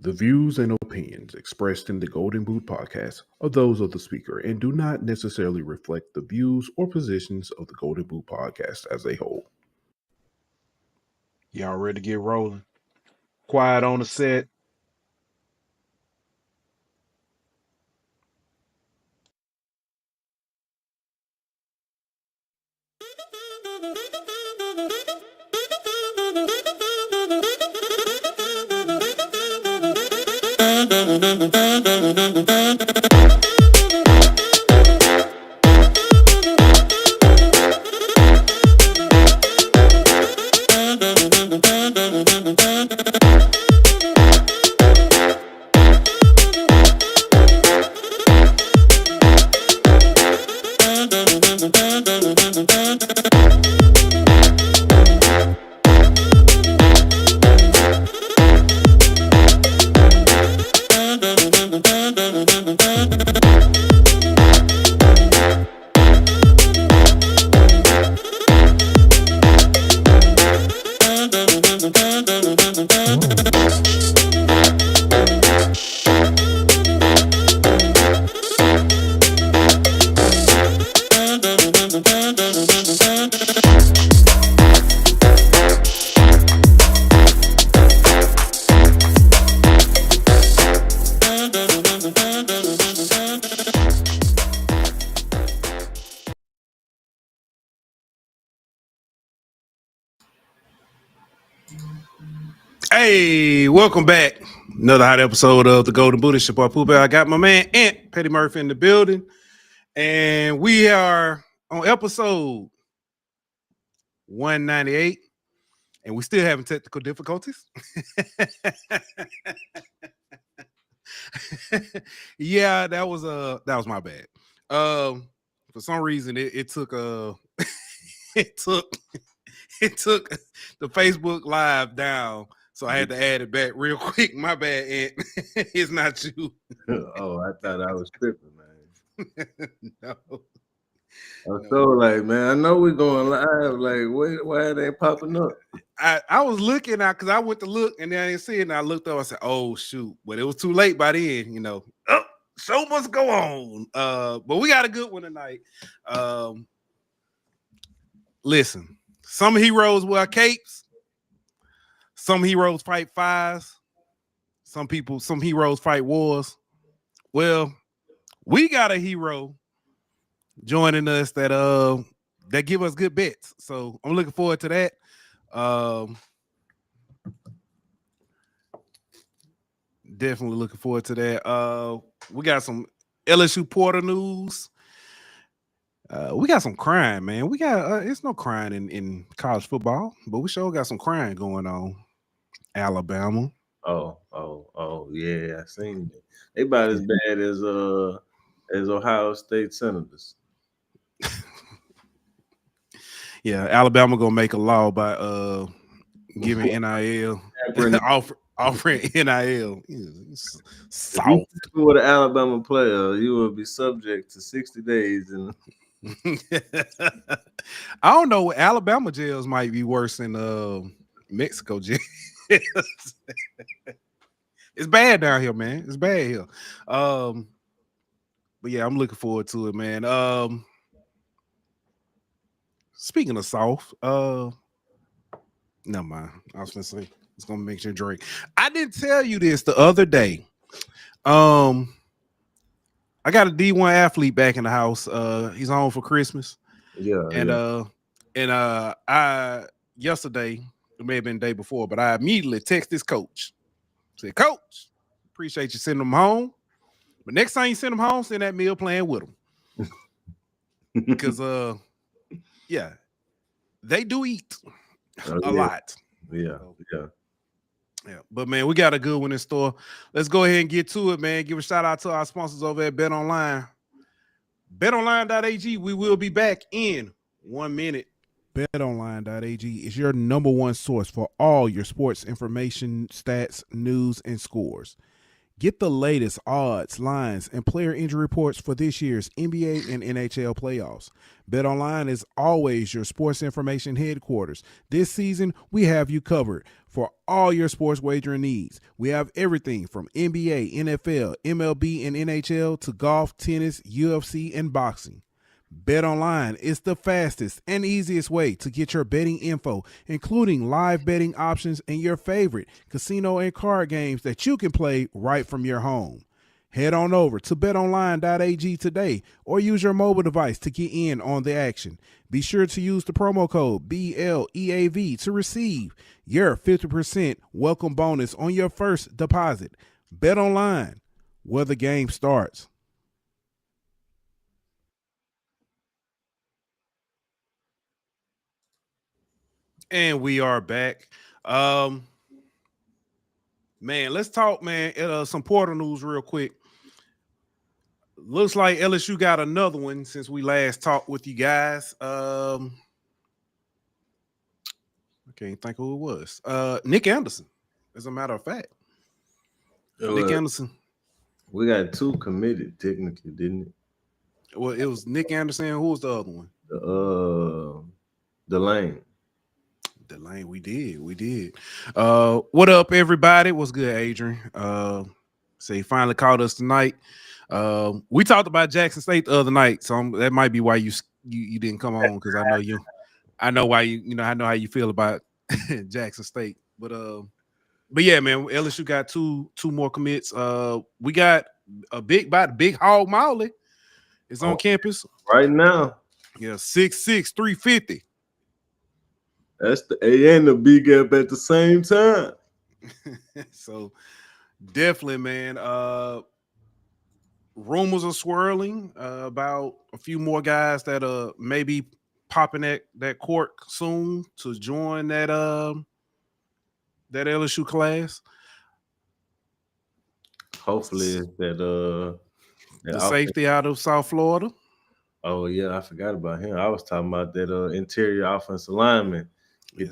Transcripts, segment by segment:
The views and opinions expressed in the Golden Boot podcast are those of the speaker and do not necessarily reflect the views or positions of the Golden Boot podcast as a whole. Y'all ready to get rolling? Quiet on the set. Hey, welcome back. Another hot episode of the Golden Boot. It's your boy Pooh Bear. I got my man Ant Petty Murphy in the building, and we are on episode 198, and we still having technical difficulties. Yeah, that was my bad. For some reason, it took it took the Facebook Live down. So I had to add it back real quick. My bad, Ant. It's not you. Oh, I thought I was tripping, man. No. I'm so like, man, I know we're going live. Like, why it ain't popping up? I was looking out because I went to look and then I didn't see it. And I looked up. I said, "Oh shoot!" But it was too late by then. You know, show must go on. But we got a good one tonight. Listen, some heroes wear capes. Some heroes fight fires. Some heroes fight wars. Well, we got a hero joining us that give us good bets. So I'm looking forward to that. Definitely looking forward to that. We got some LSU Porter news. We got some crime, man. We got it's no crime in college football, but we sure got some crime going on. Alabama. Oh, yeah, I seen it. They about as bad as Ohio State Senators. Yeah, Alabama gonna make a law by giving NIL offering NIL. Soft. If you were an Alabama player, you will be subject to 60 days. And I don't know. Alabama jails might be worse than Mexico jail. It's bad down here, man. It's bad here. But yeah, I'm looking forward to it, man. Speaking of soft, never mind. I was gonna say it's gonna make you drink. I didn't tell you this the other day. I got a D1 athlete back in the house. He's home for Christmas. Yeah. I yesterday, it may have been the day before, but I immediately text this coach. Said, "Coach, appreciate you sending them home. But next time you send them home, send that meal plan with them." Because yeah, they do eat a lot. Yeah. But man, we got a good one in store. Let's go ahead and get to it, man. Give a shout out to our sponsors over at Bet Online. BetOnline.ag. We will be back in 1 minute. BetOnline.ag is your number one source for all your sports information, stats, news, and scores. Get the latest odds, lines, and player injury reports for this year's NBA and NHL playoffs. BetOnline is always your sports information headquarters. This season, we have you covered for all your sports wagering needs. We have everything from NBA, NFL, MLB, and NHL to golf, tennis, UFC, and boxing. BetOnline is the fastest and easiest way to get your betting info, including live betting options and your favorite casino and card games that you can play right from your home. Head on over to betonline.ag today or use your mobile device to get in on the action. Be sure to use the promo code BLEAV to receive your 50% welcome bonus on your first deposit. BetOnline, where the game starts. And we are back. Man, let's talk, man. Some Portal news real quick. Looks like LSU got another one since we last talked with you guys. I can't think who it was. Nick Anderson, as a matter of fact. Nick Anderson. We got 2 committed, technically, didn't it? Well, it was Nick Anderson. Who was the other one? Delane. Delane, we did. What up, everybody? What's good, Adrian? He finally called us tonight. We talked about Jackson State the other night, so that might be why you didn't come on, because I know why I know how you feel about Jackson State. But yeah, man, LSU got two more commits. We got a big hog Molly is on campus right now. Yeah, 6'6", 350. That's the A and the B gap at the same time. So definitely, man. Rumors are swirling about a few more guys that maybe popping that court soon to join that LSU class. Hopefully it's that the safety out of South Florida. Oh yeah, I forgot about him. I was talking about that interior offensive lineman. Get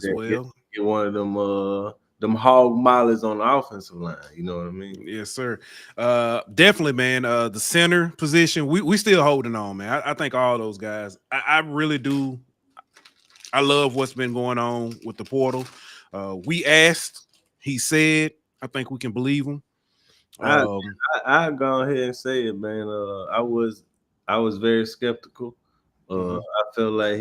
one of them hog mollies on the offensive line. You know what I mean? Yes, sir. Definitely, man. The center position, we still holding on, man. I think all those guys. I really do. I love what's been going on with the portal. We asked, he said. I think we can believe him. I go ahead and say it, man. I was very skeptical. I feel like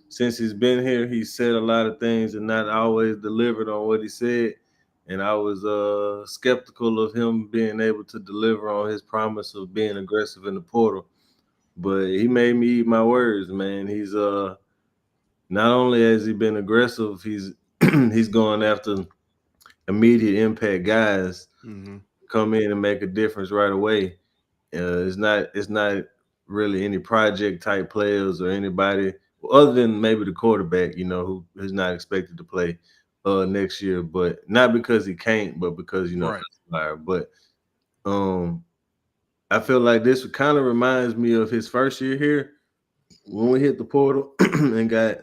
since he's been here, he's said a lot of things and not always delivered on what he said. And I was skeptical of him being able to deliver on his promise of being aggressive in the portal. But he made me eat my words, man. He's not only has he been aggressive, he's he's going after immediate impact guys. Come in and make a difference right away. It's not really any project type players or anybody other than maybe the quarterback, who is not expected to play next year, but not because he can't, but because right. But I feel like this kind of reminds me of his first year here when we hit the portal and got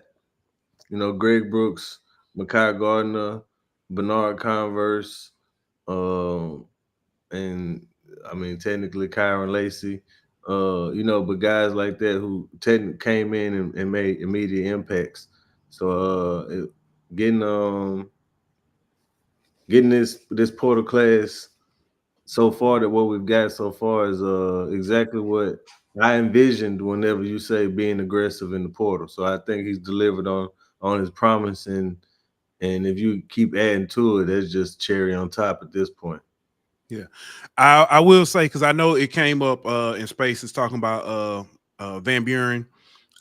Greg Brooks, Mekhi Gardner, Bernard Converse, and I mean technically Kyron Lacey, but guys like that who technically came in and made immediate impacts. So getting this portal class so far, that what we've got so far is exactly what I envisioned whenever you say being aggressive in the portal. So I think he's delivered on his promise, and if you keep adding to it, that's just cherry on top at this point. Yeah, I will say, because I know it came up in Spaces talking about Van Buren,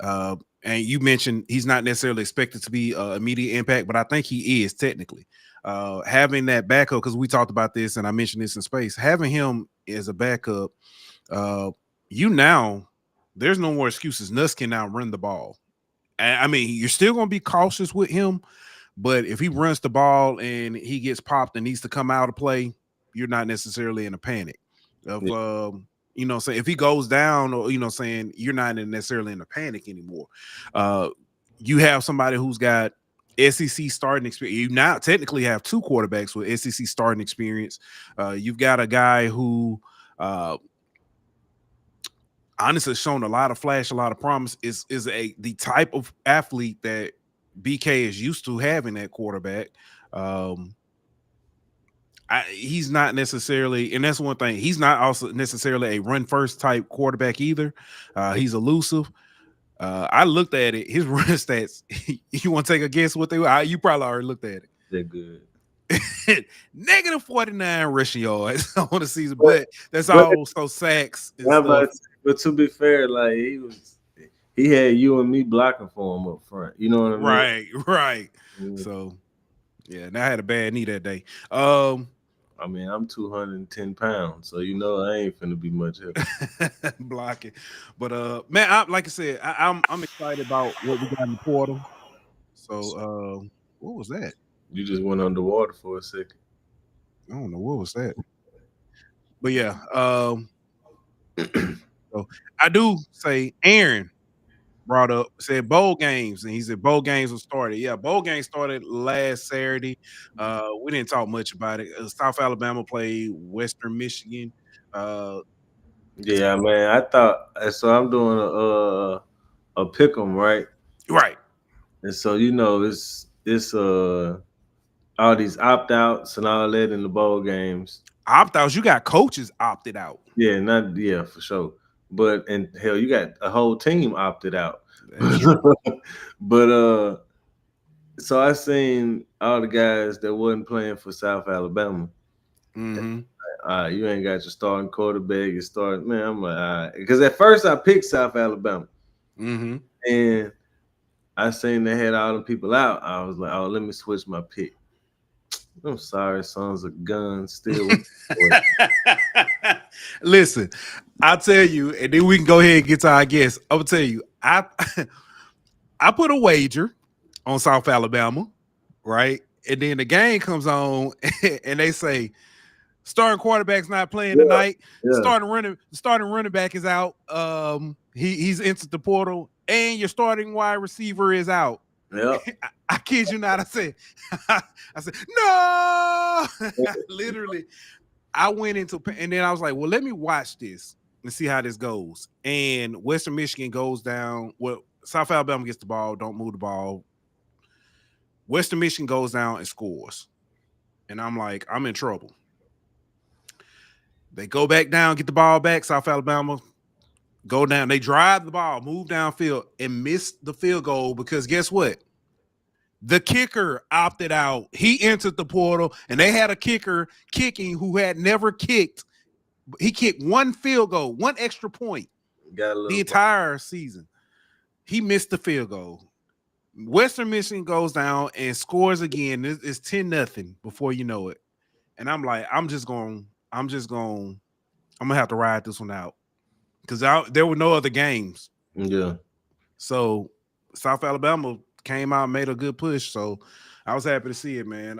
and you mentioned he's not necessarily expected to be immediate impact, but I think he is technically. Having that backup, because we talked about this and I mentioned this in Space, having him as a backup, there's no more excuses. Nuss can now run the ball. I mean, you're still going to be cautious with him, but if he runs the ball and he gets popped and needs to come out of play, you're not necessarily in a panic of, say if he goes down, or, saying you're not necessarily in a panic anymore. You have somebody who's got SEC starting experience. You now technically have 2 quarterbacks with SEC starting experience. You've got a guy who honestly shown a lot of flash, a lot of promise. Is the type of athlete that BK is used to having at quarterback. He's not necessarily, and that's one thing. He's not also necessarily a run first type quarterback either. He's elusive. I looked at it. His run stats. You want to take a guess what they were? You probably already looked at it. They're good. Negative 49 rushing yards on the season, but that's also sacks. But to be fair, like he had you and me blocking for him up front. You know what I mean? Right. Mm-hmm. So yeah, and I had a bad knee that day. I mean, I'm 210 pounds, so you know I ain't finna be much help blocking. But man, like I said, I'm excited about what we got in the portal. So what was that? You just went underwater for a second. I don't know what was that. But yeah, so I do say Aaron brought up, said bowl games, and he said bowl games were started. Yeah, bowl games started last Saturday. We didn't talk much about it. South Alabama played Western Michigan. Yeah, man. I thought so. I'm doing a pick 'em, right? Right. And so you know, it's all these opt outs and all that in the bowl games. Opt outs, you got coaches opted out. Yeah, for sure. But and hell, you got a whole team opted out. But so I seen all the guys that wasn't playing for South Alabama. Mm-hmm. You ain't got your starting quarterback. You start, man. I'm like, because at first I picked South Alabama, and I seen they had all the people out. I was like, oh, let me switch my pick. I'm sorry, sons of guns still. Listen, I'll tell you, and then we can go ahead and get to our guest. I will tell you, I put a wager on South Alabama, right? And then the game comes on, and they say starting quarterback's not playing tonight. Starting running back is out. He's entered the portal, and your starting wide receiver is out. Yep. I kid you not. I said, no. Literally, I went into, and then I was like, well, let me watch this and see how this goes. And Western Michigan goes down. Well, South Alabama gets the ball, don't move the ball. Western Michigan goes down and scores. And I'm like, I'm in trouble. They go back down, get the ball back. South Alabama go down. They drive the ball, move downfield, and miss the field goal because guess what? The kicker opted out. He entered the portal, and they had a kicker kicking who had never kicked. He kicked one field goal, one extra point the entire season. He missed the field goal. Western Michigan goes down and scores again. It's 10-0 before you know it. And I'm like, I'm gonna have to ride this one out because there were no other games. Yeah. So South Alabama came out and made a good push. So I was happy to see it, man.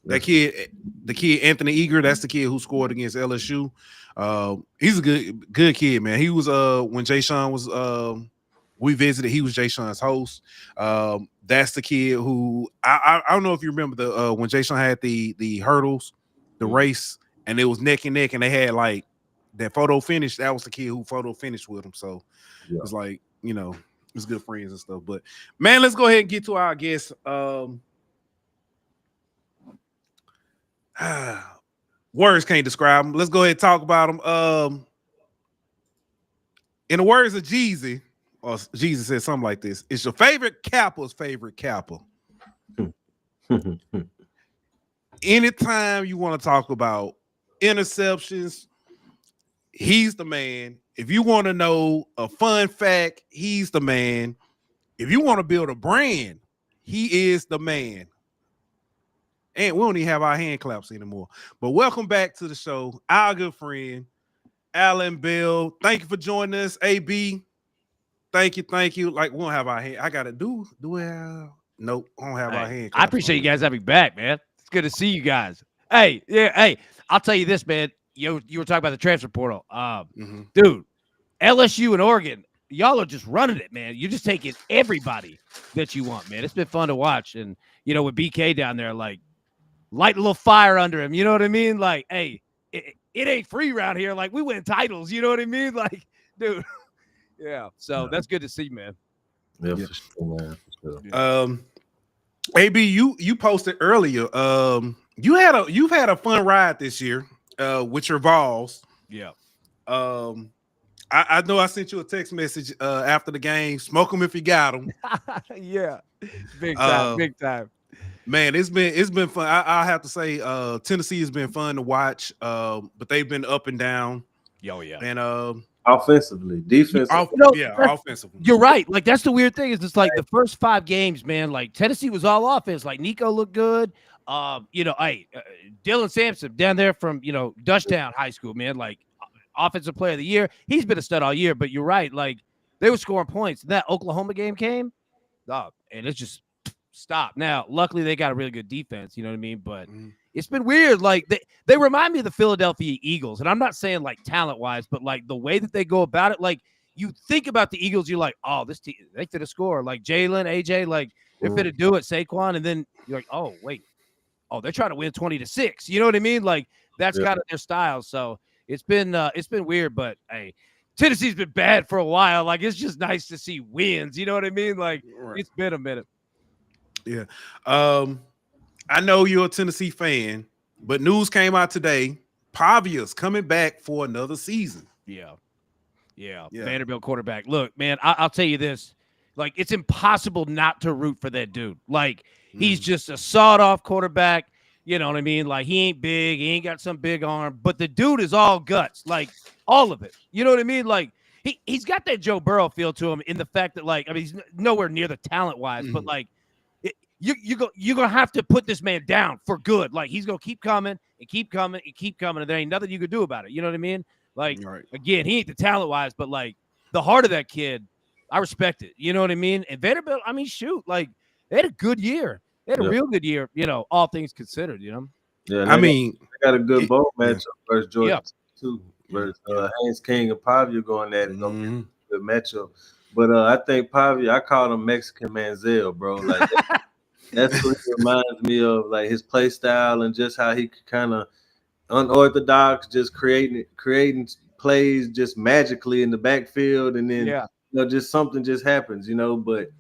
The kid Anthony Eager, that's the kid who scored against LSU. He's a good kid, man. He was when Jay Sean was we visited, he was Jay Sean's host. That's the kid who I don't know if you remember the when Jay Sean had the hurdles, the race, and it was neck and neck, and they had like that photo finish. That was the kid who photo finished with him. So it's like, you know, it's good friends and stuff. But man, let's go ahead and get to our guest. Words can't describe them. Let's go ahead and talk about them. In the words of Jeezy, or Jesus said something like this: "It's your favorite Kappa's favorite Kappa." Anytime you want to talk about interceptions, he's the man. If you want to know a fun fact, he's the man. If you want to build a brand, he is the man. And we don't even have our hand claps anymore. But welcome back to the show, our good friend, Allan Bell. Thank you for joining us, AB. Thank you. Like, we don't have our hand. I got to do it. Nope, I don't have our hand claps. I appreciate you guys having me back, man. It's good to see you guys. Hey, I'll tell you this, man. You were talking about the transfer portal. Dude, LSU and Oregon, y'all are just running it, man. You're just taking everybody that you want, man. It's been fun to watch. And, with BK down there, like, light a little fire under him. You know what I mean? Like, hey, it ain't free around here. Like, we win titles. You know what I mean? Like, dude. Yeah. So that's good to see, man. Yeah, for sure, man. For sure. AB, you posted earlier. You've had a fun ride this year with your Vols. Yeah. I know I sent you a text message after the game. Smoke them if you got them. Yeah, big time, big time. Man, it's been fun. I have to say, Tennessee has been fun to watch. But they've been up and down. Oh yeah, and offensively, defensively, offensively. You're right. Like that's the weird thing is it's like the first 5 games, man. Like Tennessee was all offense. Like Nico looked good. Dylan Sampson down there from Dutchtown High School, man. Like offensive player of the year. He's been a stud all year. But you're right. Like they were scoring points. That Oklahoma game came, and it's just stopped. Now, luckily they got a really good defense. You know what I mean? But it's been weird. Like they remind me of the Philadelphia Eagles, and I'm not saying like talent wise, but like the way that they go about it. Like you think about the Eagles, you're like, oh, this team they fit a score. Like Jalen, AJ, like they're fit to do it. Saquon, and then you're like, oh wait, they're trying to win 20-6. You know what I mean? Like that's kind of their style. So it's been weird, but hey, Tennessee's been bad for a while. Like it's just nice to see wins. You know what I mean? Like It's been a minute. Yeah. I know you're a Tennessee fan, but news came out today. Pavia's coming back for another season. Yeah. Vanderbilt quarterback. Look, man, I'll tell you this. Like, it's impossible not to root for that dude. Like, he's just a sawed-off quarterback. You know what I mean? Like, he ain't big. He ain't got some big arm. But the dude is all guts. Like, all of it. You know what I mean? Like, he's got that Joe Burrow feel to him in the fact that, like, I mean, he's nowhere near the talent-wise, but, like, you're going to have to put this man down for good. Like, he's going to keep coming and keep coming and keep coming, and there ain't nothing you can do about it. You know what I mean? Like, again, he ain't the talent-wise, but, like, the heart of that kid, I respect it. You know what I mean? And Vanderbilt, I mean, shoot, like, they had a good year. They had a real good year, all things considered, Yeah, they got a good bowl matchup versus Georgia, too. Versus Haynes King and Pavia going at it. Good matchup. But I think Pavia, I call him Mexican Manziel, bro. Like, that's what he reminds me of, like his play style and just how he could kind of unorthodox, just creating plays just magically in the backfield, and then just something just happens, But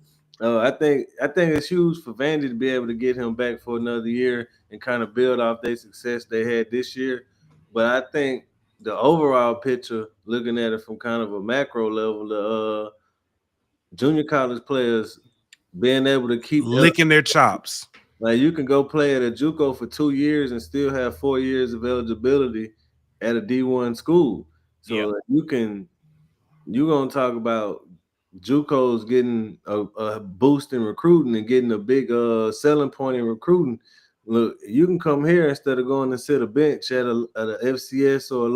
I think it's huge for Vandy to be able to get him back for another year and kind of build off their success they had this year. But I think the overall picture, looking at it from kind of a macro level, the junior college players being able to keep licking their chops. Like you can go play at a JUCO for 2 years and still have 4 years of eligibility at a D1 school. So you're gonna talk about JUCOs getting a boost in recruiting and getting a big selling point in recruiting. Look, you can come here instead of going to sit a bench at a FCS or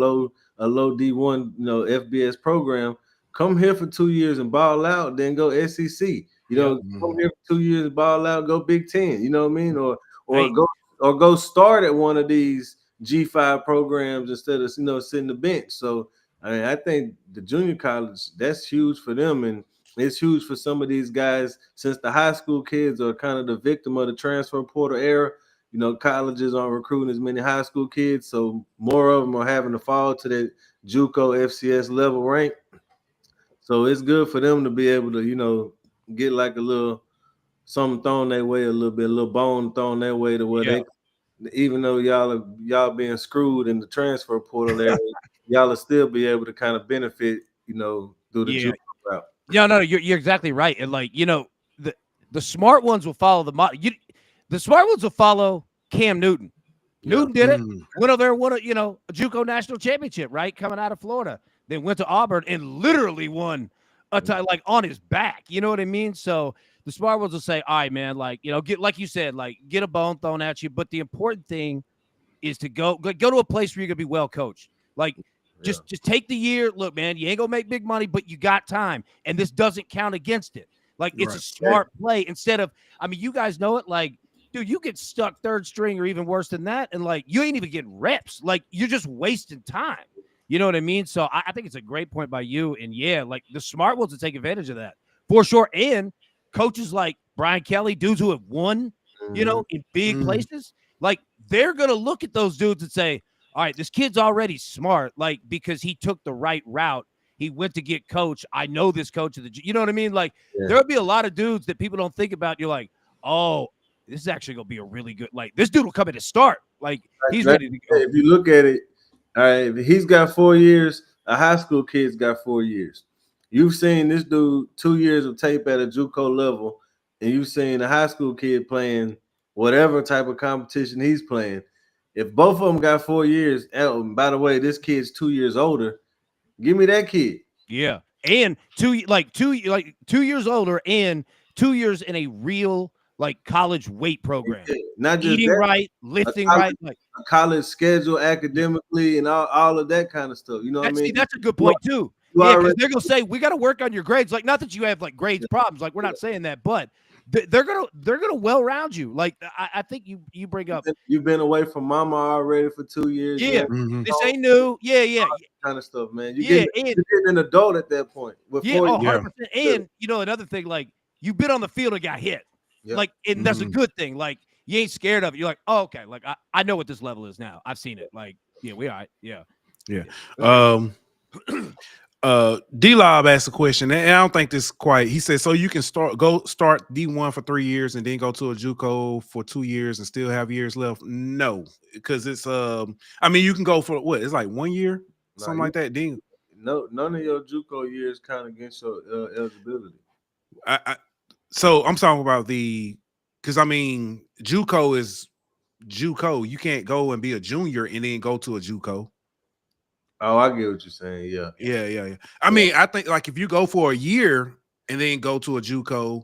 a low D1 FBS program. Come here for 2 years and ball out, then go SEC. Come here for 2 years, ball out, go Big Ten. You know what I mean? Or go start at one of these G5 programs instead of sitting the bench. So I mean, I think the junior college, that's huge for them, and it's huge for some of these guys since the high school kids are kind of the victim of the transfer portal era. Colleges aren't recruiting as many high school kids, so more of them are having to fall to that JUCO FCS level rank. So it's good for them to be able to, get like a little something thrown their way, a little bone thrown their way to where they, even though y'all being screwed in the transfer portal area, y'all will still be able to kind of benefit, through the JUCO route. No, you're exactly right. And like, the smart ones will follow the smart ones will follow Cam Newton. Newton did it. Went over there, won a JUCO national championship, right? Coming out of Florida. Then went to Auburn and literally won like on his back. You know what I mean? So the smart ones will say, all right, man, like, get, like you said, like get a bone thrown at you. But the important thing is to go to a place where you're going to be well coached. Like, just take the year. Look, man, you ain't going to make big money, but you got time. And this doesn't count against it. Like, it's a smart play instead of, I mean, you guys know it. Like, dude, you get stuck third string or even worse than that. And like, you ain't even getting reps. Like, you're just wasting time. You know what I mean? So I think it's a great point by you. And yeah, like the smart ones to take advantage of that for sure. And coaches like Brian Kelly, dudes who have won, you know, in big places, like they're going to look at those dudes and say, all right, this kid's already smart, like because he took the right route. He went to get coach. I know this coach of the, you know what I mean? Like there'll be a lot of dudes that people don't think about. You're like, oh, this is actually going to be a really good, like this dude will come in to start. Like he's ready to go. If you look at it, all right, he's got 4 years. A high school kid's got 4 years. You've seen this dude 2 years of tape at a JUCO level, and you've seen a high school kid playing whatever type of competition he's playing. If both of them got 4 years, and by the way, this kid's 2 years older. Give me that kid. Yeah, and 2 years older, and 2 years in a real like college weight program. Yeah, not just eating that, right, lifting right, like a college schedule academically and all of that kind of stuff. You know what I mean? See, that's a good point too. Yeah, because they're gonna say we got to work on your grades. Like, not that you have like grades problems. Like, we're not saying that, but they're gonna well round you. Like, I think you bring up. You've been away from mama already for 2 years. Yeah, this ain't new. Yeah, kind of stuff, man. You're getting an adult at that point. 100%. And you know another thing, like you've been on the field and got hit. Like, and that's a good thing. Like, you ain't scared of it. You're like, oh, okay. Like, I know what this level is now. I've seen it. Like, yeah, we all right. Yeah. D-Lob asked a question, and I don't think this quite. He said, so you can start D1 for 3 years and then go to a JUCO for 2 years and still have years left? No, because it's I mean, you can go for what? It's like 1 year, something like that. Then no, none of your JUCO years count against your eligibility. So I'm talking about because I mean, JUCO is JUCO. You can't go and be a junior and then go to a JUCO. Oh, I get what you're saying. Yeah. I mean, I think like if you go for a year and then go to a JUCO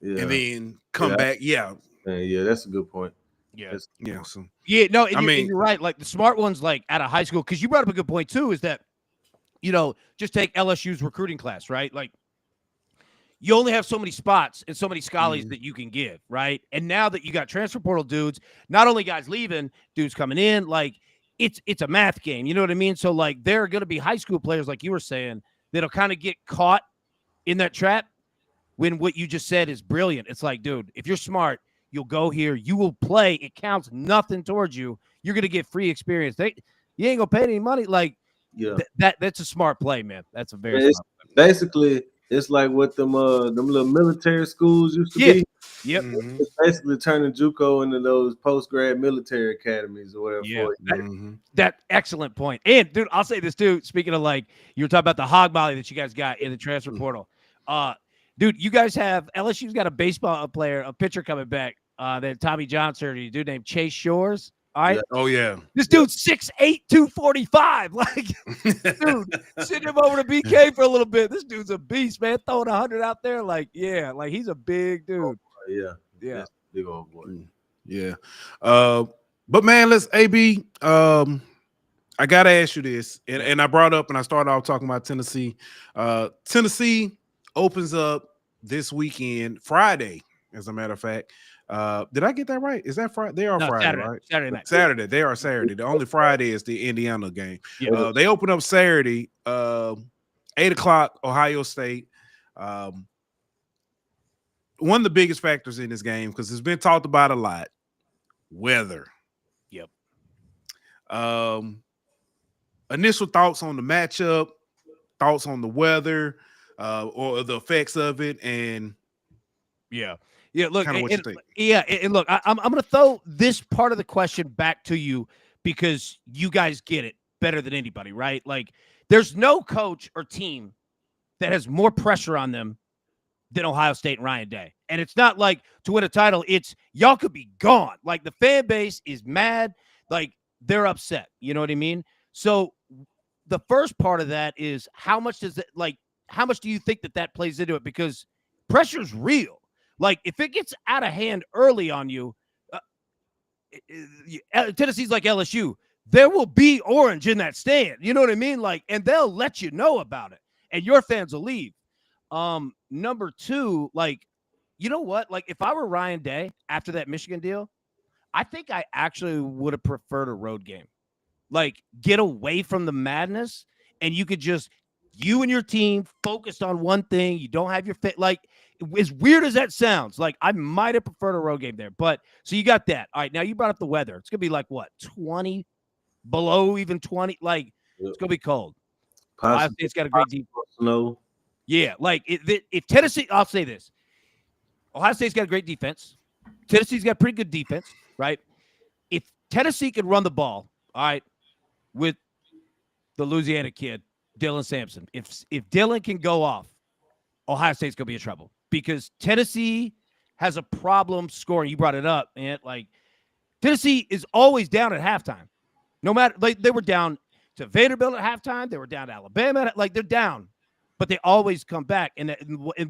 and then come back, yeah, that's a good point. So, no, I mean, you're right. Like the smart ones, like out of high school, because you brought up a good point too, is that just take LSU's recruiting class, right? Like you only have so many spots and so many scholars that you can give, right? And now that you got transfer portal dudes, not only guys leaving, dudes coming in, like. It's a math game. You know what I mean? So, like, there are going to be high school players, like you were saying, that'll kind of get caught in that trap when what you just said is brilliant. It's like, dude, if you're smart, you'll go here. You will play. It counts nothing towards you. You're going to get free experience. You ain't going to pay any money. Like, that's a smart play, man. That's a very smart play. Basically, it's like what them little military schools used to be. Yep. It's basically turning JUCO into those post-grad military academies or whatever. Yeah. That excellent point. And dude, I'll say this too. Speaking of like you were talking about the hog molly that you guys got in the transfer portal. Dude, you guys have LSU's got a pitcher coming back. That Tommy John surgery, dude named Chase Shores. All right. Oh yeah. This dude's 6'8", 245. Like, dude, send him over to BK for a little bit. This dude's a beast, man. Throwing 100 out there, like, like he's a big dude. Yeah. Big old boy. Yeah. But man, let's AB. I gotta ask you this, and I brought up and I started off talking about Tennessee. Tennessee opens up this weekend, Friday, as a matter of fact. Did I get that right? Is that Friday? They are Friday, Saturday, right? Saturday night. Saturday. They are Saturday. The only Friday is the Indiana game. Yeah. They open up Saturday, 8:00, Ohio State. One of the biggest factors in this game, because it's been talked about a lot, weather. Yep. Initial thoughts on the matchup, thoughts on the weather, or the effects of it, and look, kind of what you think. And look, I'm going to throw this part of the question back to you because you guys get it better than anybody, right? Like, there's no coach or team that has more pressure on them than Ohio State and Ryan Day. And it's not like to win a title, it's y'all could be gone. Like, the fan base is mad. Like, they're upset. You know what I mean? So the first part of that is how much do you think that plays into it? Because pressure's real. Like, if it gets out of hand early on you, Tennessee's like LSU. There will be orange in that stand. You know what I mean? Like, and they'll let you know about it. And your fans will leave. Number two, like, you know what? Like, if I were Ryan Day after that Michigan deal, I think I actually would have preferred a road game. like get away from the madness, and you could just you and your team focused on one thing. You don't have your fit. Like as weird as that sounds, like I might have preferred a road game there. But so you got that. All right, now you brought up the weather. It's gonna be like what 20 below even 20. Like it's gonna be cold. Ohio State's got a great defense. Snow. Yeah, like if Tennessee, I'll say this: Ohio State's got a great defense. Tennessee's got pretty good defense, right? If Tennessee can run the ball, all right, with the Louisiana kid, Dylan Sampson, if Dylan can go off, Ohio State's gonna be in trouble because Tennessee has a problem scoring. You brought it up, man. Like Tennessee is always down at halftime. No matter like they were down to Vanderbilt at halftime, they were down to Alabama. Like they're down, but they always come back. And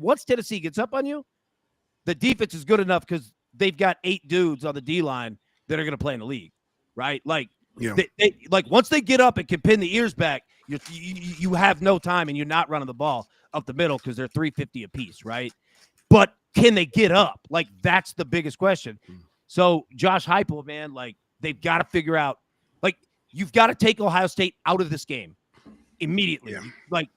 once Tennessee gets up on you, the defense is good enough because they've got 8 dudes on the D line that are going to play in the league, right? Like, they like once they get up and can pin the ears back, you have no time and you're not running the ball up the middle because they're 350 apiece, right? But can they get up? Like that's the biggest question. So Josh Heupel, man, like they've got to figure out. Like you've got to take Ohio State out of this game immediately. Yeah. Like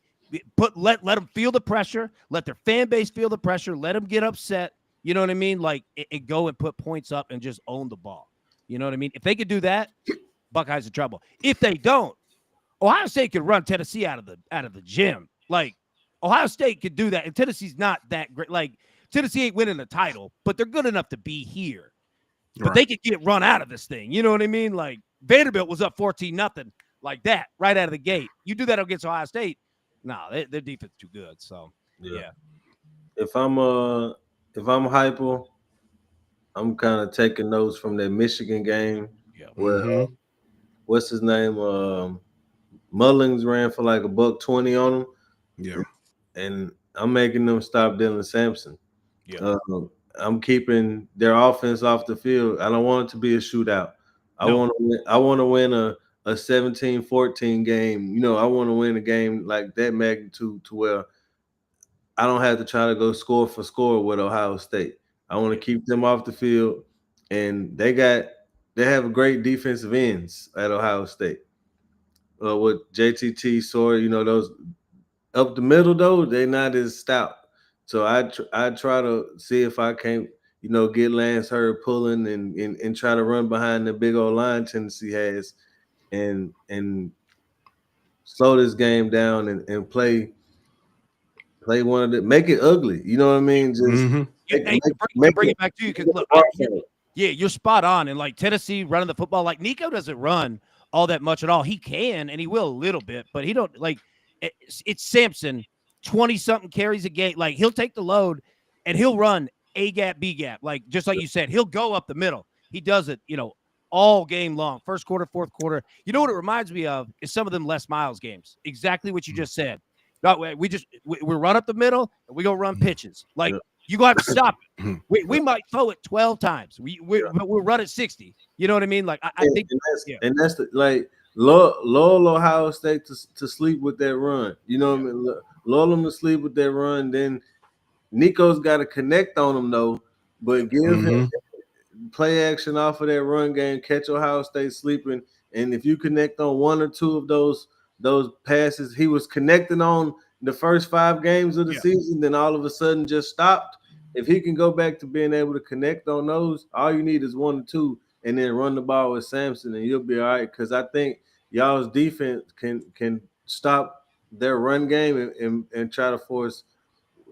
let them feel the pressure, let their fan base feel the pressure, let them get upset. You know what I mean? Like it go and put points up and just own the ball. You know what I mean? If they could do that, Buckeyes in trouble. If they don't, Ohio State could run Tennessee out of the gym. Like Ohio State could do that, and Tennessee's not that great. Like Tennessee ain't winning the title, but they're good enough to be here. But they could get run out of this thing. You know what I mean? Like Vanderbilt was up 14-0 like that right out of the gate. You do that against Ohio State, their defense is too good. So yeah. If I'm Heupel, I'm kind of taking notes from that Michigan game where what's his name? Mullins ran for like $120 on him. Yeah. And I'm making them stop Dylan Sampson. Yeah. I'm keeping their offense off the field. I don't want it to be a shootout. I want to win a 17-14 game. You know, I want to win a game like that magnitude to where I don't have to try to go score for score with Ohio State. I want to keep them off the field, and they have great defensive ends at Ohio State. With JTT, Sawyer, you know, those up the middle though, they're not as stout. So I try to see if I can't, you know, get Lance Hurd pulling and try to run behind the big old line Tennessee has, and slow this game down and play one of the, make it ugly. You know what I mean? Just bring it back to you because look, you're spot on. And like Tennessee running the football, like Nico doesn't run all that much at all. He can and he will a little bit, but he don't like it's Sampson, 20-something carries a game. Like he'll take the load and he'll run A gap, B gap. Like just like you said, he'll go up the middle. He does it, you know, all game long. First quarter, fourth quarter. You know what it reminds me of is some of them Les Miles games. Exactly what you just said. No, we run up the middle and we go run pitches. Like you gonna have to stop it. We might throw it 12 times. We'll run it 60. You know what I mean? Like I think that's the like lull Ohio State to sleep with that run. You know what I mean? Lull them to sleep with that run. Then Nico's got to connect on them though, but give him play action off of that run game. Catch Ohio State sleeping, and if you connect on one or two of those passes he was connecting on the first 5 games of the season, then all of a sudden just stopped. If he can go back to being able to connect on those, all you need is 1 or 2, and then run the ball with Sampson, and you'll be all right. Because I think y'all's defense can stop their run game and try to force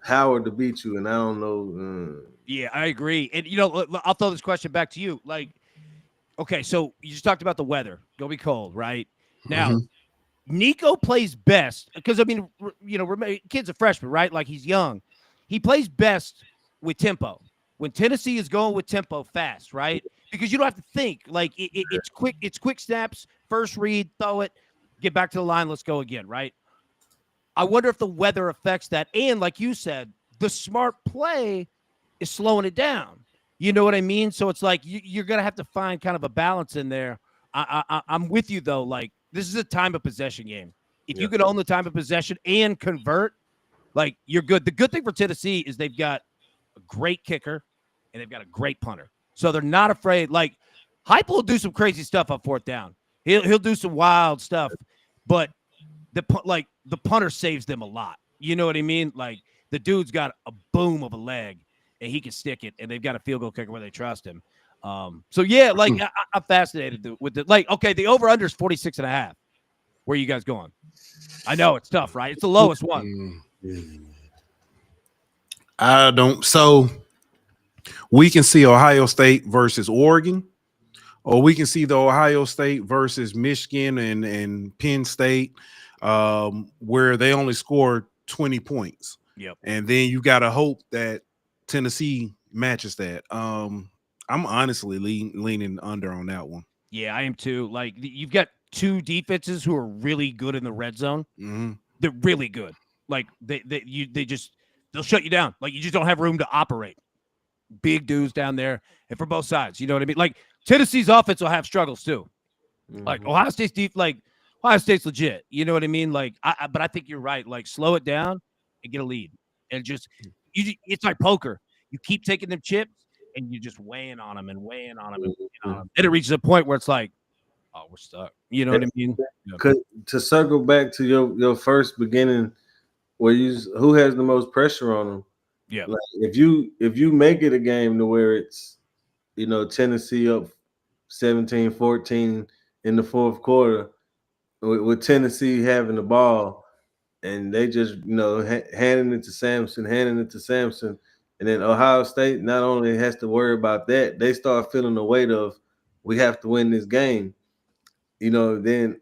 Howard to beat you. And I don't know. Yeah, I agree. And you know, I'll throw this question back to you. Like, okay, so you just talked about the weather. Gonna be cold, right? Now. Nico plays best because, I mean, you know, kid's a freshman, right? Like he's young. He plays best with tempo. When Tennessee is going with tempo fast, right? Because you don't have to think. Like it's quick. It's quick snaps, first read, throw it, get back to the line, let's go again, right? I wonder if the weather affects that. And like you said, the smart play is slowing it down. You know what I mean? So it's like you're going to have to find kind of a balance in there. I'm with you, though. Like, this is a time of possession game. If you can own the time of possession and convert, like, you're good. The good thing for Tennessee is they've got a great kicker and they've got a great punter. So they're not afraid. Like, Heupel will do some crazy stuff on 4th down. He'll do some wild stuff, but the punter saves them a lot. You know what I mean? Like the dude's got a boom of a leg and he can stick it, and they've got a field goal kicker where they trust him. So yeah, like I'm fascinated with the okay. The over under is 46.5. Where are you guys going? I know it's tough, right? It's the lowest one. I don't. So we can see Ohio State versus Oregon, or we can see the Ohio State versus Michigan and Penn State, where they only scored 20 points. Yep. And then you got to hope that Tennessee matches that. I'm honestly leaning under on that one. Yeah, I am too. Like you've got two defenses who are really good in the red zone. Mm-hmm. They're really good. Like they'll shut you down. Like you just don't have room to operate. Big dudes down there, and for both sides, you know what I mean. Like Tennessee's offense will have struggles too. Mm-hmm. Like Ohio State's deep. Like Ohio State's legit. You know what I mean. Like but I think you're right. Like slow it down and get a lead, and just it's like poker. You keep taking them chips, and you're just weighing on them and weighing on them and weighing on them. Then it reaches a point where it's like, oh, we're stuck. You know what I mean? Yeah. To circle back to your first beginning, where who has the most pressure on them? Yeah. Like if you make it a game to where it's, Tennessee up 17-14 in the fourth quarter, with Tennessee having the ball, and they just handing it to Samson, and then Ohio State not only has to worry about that, they start feeling the weight of we have to win this game. Then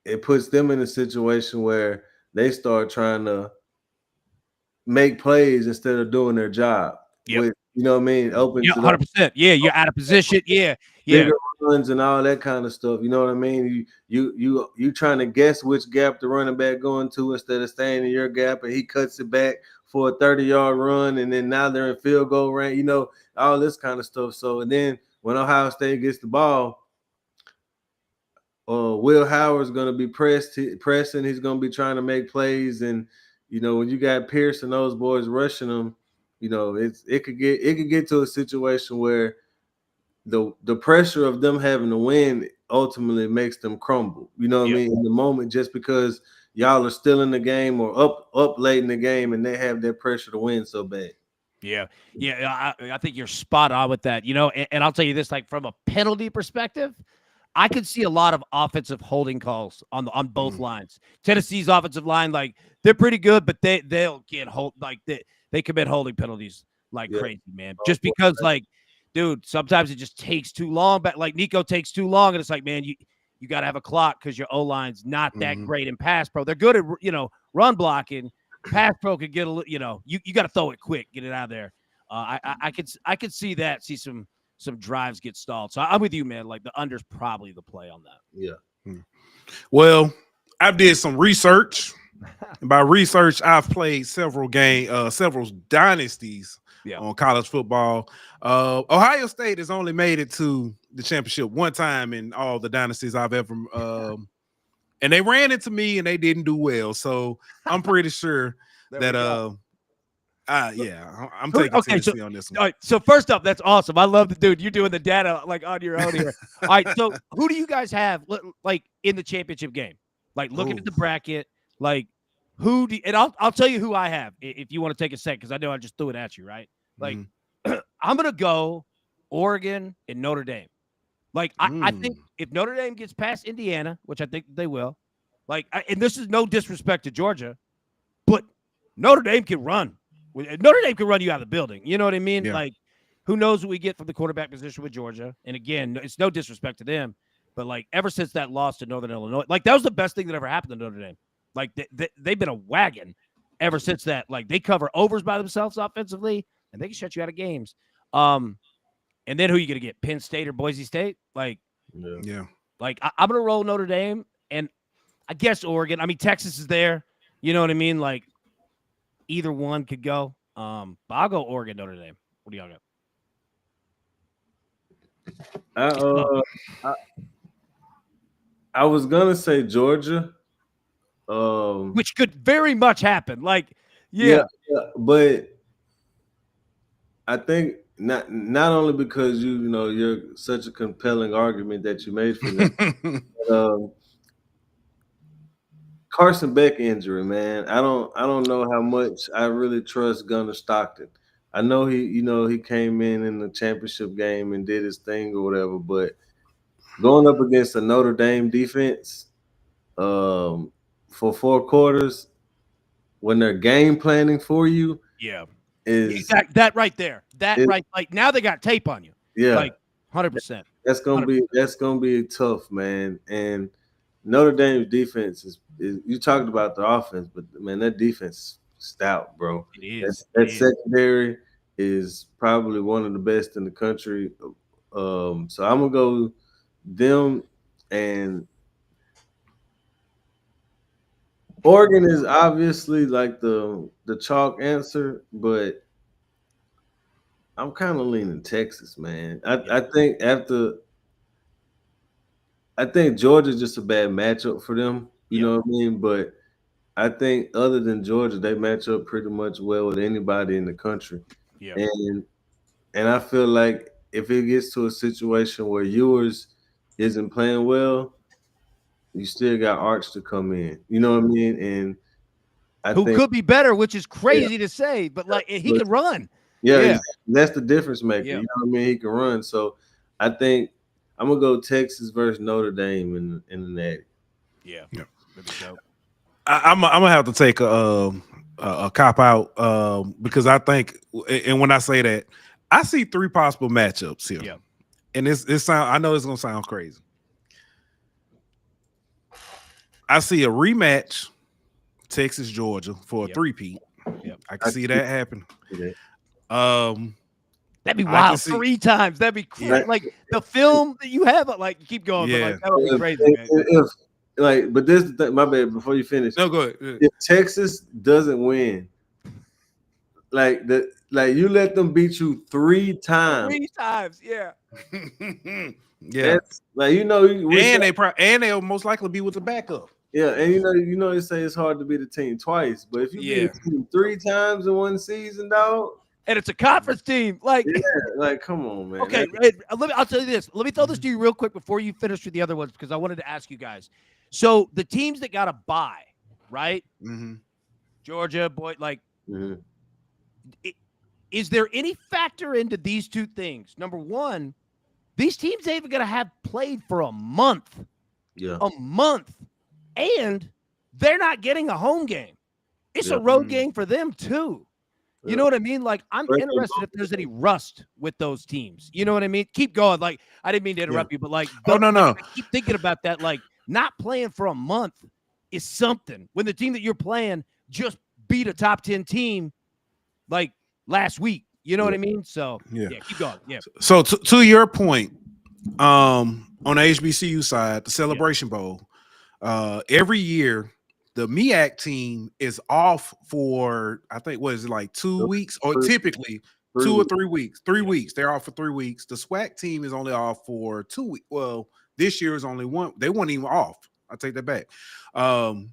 it puts them in a situation where they start trying to make plays instead of doing their job. Yep. With, you know what I mean? Open to 100%. Yeah, you're out of position. Yeah. Bigger runs and all that kind of stuff. You know what I mean? You trying to guess which gap the running back going to instead of staying in your gap, and he cuts it back for a 30-yard run, and then now they're in field goal range. All this kind of stuff. So, and then when Ohio State gets the ball, Will Howard's going to be pressing. He's going to be trying to make plays, and when you got Pierce and those boys rushing them, it could get to a situation where the pressure of them having to win ultimately makes them crumble. You know what I mean? In the moment, just because y'all are still in the game or up late in the game, and they have that pressure to win so bad. Yeah. I think you're spot on with that. And I'll tell you this, like from a penalty perspective, I could see a lot of offensive holding calls on both lines. Tennessee's offensive line, like they're pretty good, but they'll get hold, like they commit holding penalties like crazy, man. Just because, like, dude, sometimes it just takes too long. But like Nico takes too long, and it's like, man, you got to have a clock because your O line's not that great in pass pro. They're good at run blocking. Pass pro could get a little, you got to throw it quick, get it out of there. I could see that. See some drives get stalled. So I'm with you, man. Like the under's probably the play on that. Yeah. Well, I did some research. And by research, I've played several dynasties on college football. Ohio State has only made it to the championship one time in all the dynasties I've ever and they ran into me and they didn't do well. So I'm pretty sure that I'm taking Tennessee on this one. All right, so first up, that's awesome. I love the dude. You're doing the data like on your own here. All right, so who do you guys have like in the championship game? Like looking at the bracket, like and I'll tell you who I have if you want to take a second, because I know I just threw it at you, right? Like I'm gonna go Oregon and Notre Dame. Like I think if Notre Dame gets past Indiana, which I think they will, like, and this is no disrespect to Georgia, but Notre Dame can run. Notre Dame can run you out of the building. You know what I mean? Yeah. Like, who knows what we get from the quarterback position with Georgia? And again, it's no disrespect to them, but like ever since that loss to Northern Illinois, like that was the best thing that ever happened to Notre Dame. Like they've been a wagon ever since that. Like they cover overs by themselves offensively, and they can shut you out of games. And then who are you gonna get? Penn State or Boise State? Like, yeah. Like I'm gonna roll Notre Dame, and I guess Oregon. I mean, Texas is there. You know what I mean? Like either one could go. But I'll go Oregon, Notre Dame. What do y'all got? I was gonna say Georgia, which could very much happen. Like, yeah, but I think not only because you're such a compelling argument that you made for them. But, Carson Beck injury, man. I don't know how much I really trust Gunnar Stockton. I know he came in the championship game and did his thing or whatever, but going up against a Notre Dame defense for 4 quarters when they're game planning for you, is that right there. Right, like now they got tape on you. Yeah, like 100%. That's gonna be tough, man. And Notre Dame's defense is you talked about the offense, but man, that defense is stout, bro. It is. That secondary is probably one of the best in the country. So I'm gonna go them, and Oregon is obviously like the chalk answer, but I'm kind of leaning Texas, man. I think Georgia's just a bad matchup for them. You know what I mean? But I think other than Georgia, they match up pretty much well with anybody in the country. Yeah. And I feel like if it gets to a situation where yours isn't playing well, you still got Arch to come in. You know what I mean? And I Who think could be better, which is crazy to say, but like he can run. Yeah, that's the difference maker. Yeah. You know what I mean? He can run. So I think I'm gonna go Texas versus Notre Dame in the Natty. Yeah. I'm gonna have to take a cop out because I think, and when I say that, I see 3 possible matchups here. Yeah. And I know it's gonna sound crazy. I see a rematch, Texas Georgia for a 3-peat. Yep. I can see that happen. That'd be wild. 3 times. That'd be crazy. Like the film that you have, like keep going. Yeah. But like, that would be crazy, man. But this is the thing, my bad. Before you finish, no, go ahead. If Texas doesn't win, you let them beat you 3 times. 3 times, yeah. Yeah. That's, and they'll most likely be with the backup. Yeah, and they say it's hard to beat a team twice, but if you beat a team 3 times in one season, dog, and it's a conference team, like come on, man. Okay, I'll tell you this. Let me throw this to you real quick before you finish with the other ones, because I wanted to ask you guys. So the teams that got a bye, right? Mm-hmm. Georgia, is there any factor into these 2 things? Number one, these teams ain't even gonna have played for a month. Yeah, a month, and they're not getting a home game. It's a road game for them too. You know what I mean? Like, I'm interested if there's any rust with those teams. You know what I mean? Keep going. Like, I didn't mean to interrupt you, but like, no. I keep thinking about that. Like, not playing for a month is something when the team that you're playing just beat a top 10 team like last week. You know what I mean? So keep going. Yeah. So to your point, on the HBCU side, the Celebration Bowl, every year the MEAC team is off for, I think, what is it, like 2 weeks, or typically 2 or 3 weeks. 3 weeks. They're off for 3 weeks. The SWAC team is only off for 2 weeks. Well, this year is only 1. They weren't even off. I take that back. And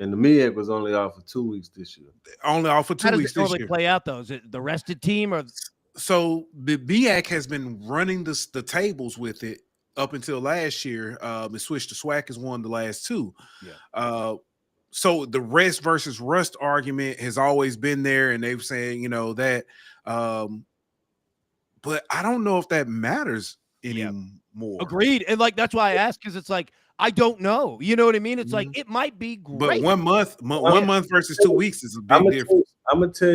the MEAC was only off for 2 weeks this year. Only off for 2 How does weeks it normally this year. play out though? Is it the rested team or? So the MEAC has been running the tables with it up until last year. It switched to SWAC has won the last 2. Yeah. So the rest versus rust argument has always been there, and they've saying that. But I don't know if that matters anymore. Agreed. And like that's why I asked, because it's like I don't know. You know what I mean? It's like it might be great. But 1 month, 1 month versus 2 weeks is a big difference. I'm gonna tell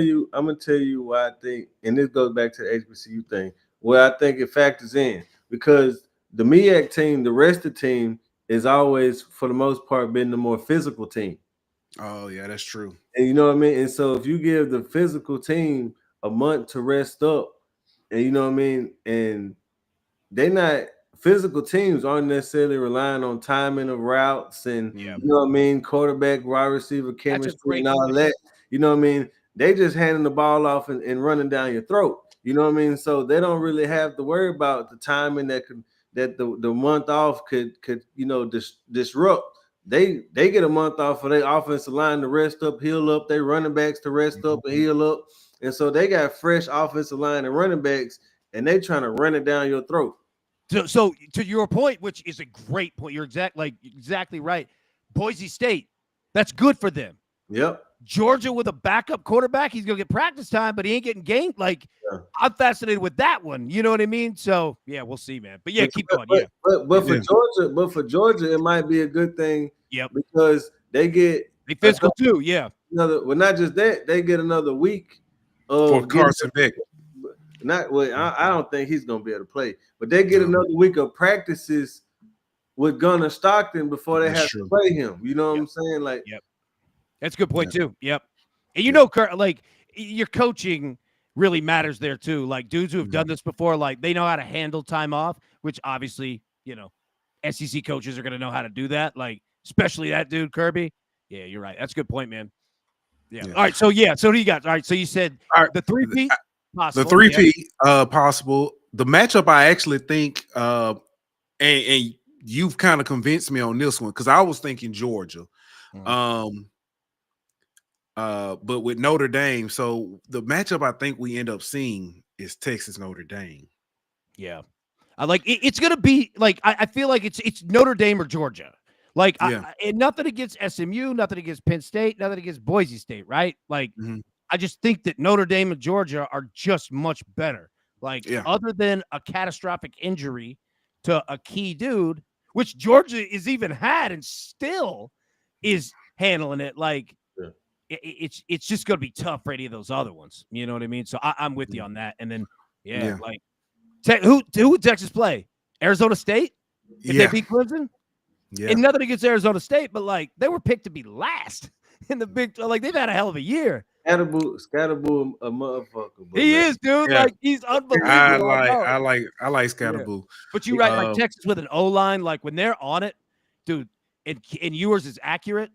you why I think, and this goes back to the HBCU thing, where I think it factors in, because the MEAC team, the rest of the team, is always, for the most part, been the more physical team. Oh yeah, that's true. And you know what I mean? And so if you give the physical team a month to rest up, and you know what I mean, and they're not, physical teams aren't necessarily relying on timing of routes and you know what I mean, quarterback, wide receiver chemistry and all that. You know what I mean? They just handing the ball off and running down your throat. You know what I mean? So they don't really have to worry about the timing that the month off could disrupt they get a month off for their offensive line to rest up, heal up, their running backs to rest up and heal up. And so they got fresh offensive line and running backs, and they trying to run it down your throat. So to your point, which is a great point, you're exactly right. Boise State, that's good for them. Yep. Georgia with a backup quarterback, he's gonna get practice time, but he ain't getting gained. Like, I'm fascinated with that one. You know what I mean? So yeah, we'll see, man. But yeah, keep going. But for Georgia, it might be a good thing. Yep. Because they get physical too. Yeah. Not just that, they get another week for Carson Vick. I don't think he's gonna be able to play, but they get another week of practices with Gunnar Stockton before they have to play him. You know what I'm saying? Like, that's a good point too. Yep. And like your coaching really matters there too. Like dudes who have done this before, like they know how to handle time off, which obviously, SEC coaches are going to know how to do that. Like, especially that dude, Kirby. Yeah, you're right. That's a good point, man. Yeah. All right. So so do you got? All right. So you said the 3-peat possible. The 3-peat possible. The matchup I actually think, and you've kind of convinced me on this one because I was thinking Georgia. But with Notre Dame, so the matchup I think we end up seeing is Texas Notre Dame. Yeah, I like it's gonna be like I feel like it's Notre Dame or Georgia. Like and nothing against SMU, nothing against Penn State, nothing against Boise State, right? Like I just think that Notre Dame and Georgia are just much better. Like other than a catastrophic injury to a key dude, which Georgia is even had and still is handling it like. It's just going to be tough for any of those other ones. You know what I mean? So I'm with you on that. And then, like, who would Texas play? Arizona State? If they beat Clemson? Yeah. And nothing against Arizona State, but, like, they were picked to be last in the Big 12. Like, they've had a hell of a year. Scatterboo, a motherfucker. He is, dude. Yeah. Like, he's unbelievable. I like Scatterboo. Yeah. But you're right. Like, Texas with an O-line, like, when they're on it, dude, and yours is accurate,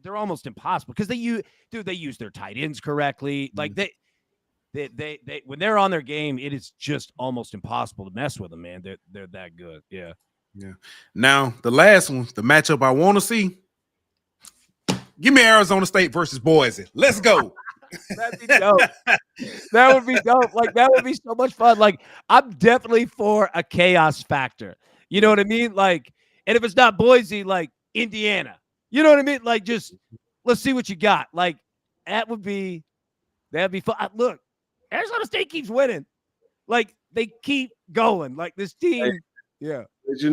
they're almost impossible because they use their tight ends correctly. Like they when they're on their game, it is just almost impossible to mess with them, man. They're that good. Yeah. Now the last one, the matchup I want to see. Give me Arizona State versus Boise. Let's go. That'd be dope. That would be dope. Like that would be so much fun. Like I'm definitely for a chaos factor. You know what I mean? Like, and if it's not Boise, like Indiana. You know what I mean? Like, just let's see what you got. Like, that'd be fun. Look, Arizona State keeps winning. Like, they keep going. Like this team, But it's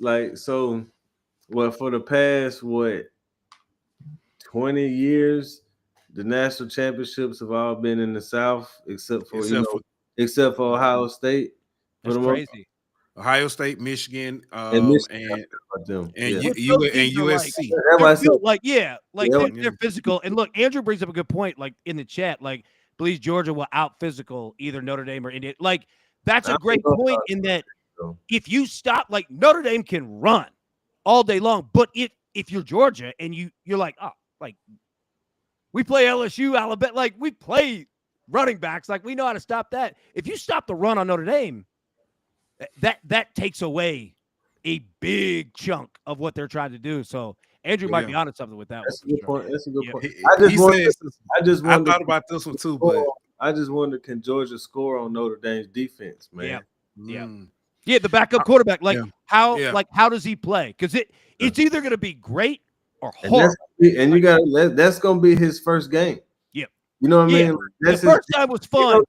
like so. Well, for the past 20 years, the national championships have all been in the South, except for Ohio State. That's crazy. Ohio State, Michigan, and USC. They're physical. And look, Andrew brings up a good point. Like in the chat, like believes Georgia will out physical either Notre Dame or Indiana. Like that's a great point in that if you stop, like Notre Dame can run all day long, but if you're Georgia and you're like, oh, like we play LSU, Alabama, like we play running backs, like we know how to stop that. If you stop the run on Notre Dame. That takes away a big chunk of what they're trying to do. So Andrew might be onto something with that. That's a good point. That's a good point. I thought about this one too, but I just wonder, can Georgia score on Notre Dame's defense, man? Yeah. The backup quarterback, how does he play? Because it's either going to be great or horrible. And that's going to be his first game. Yeah, you know what I mean. The first time was fun.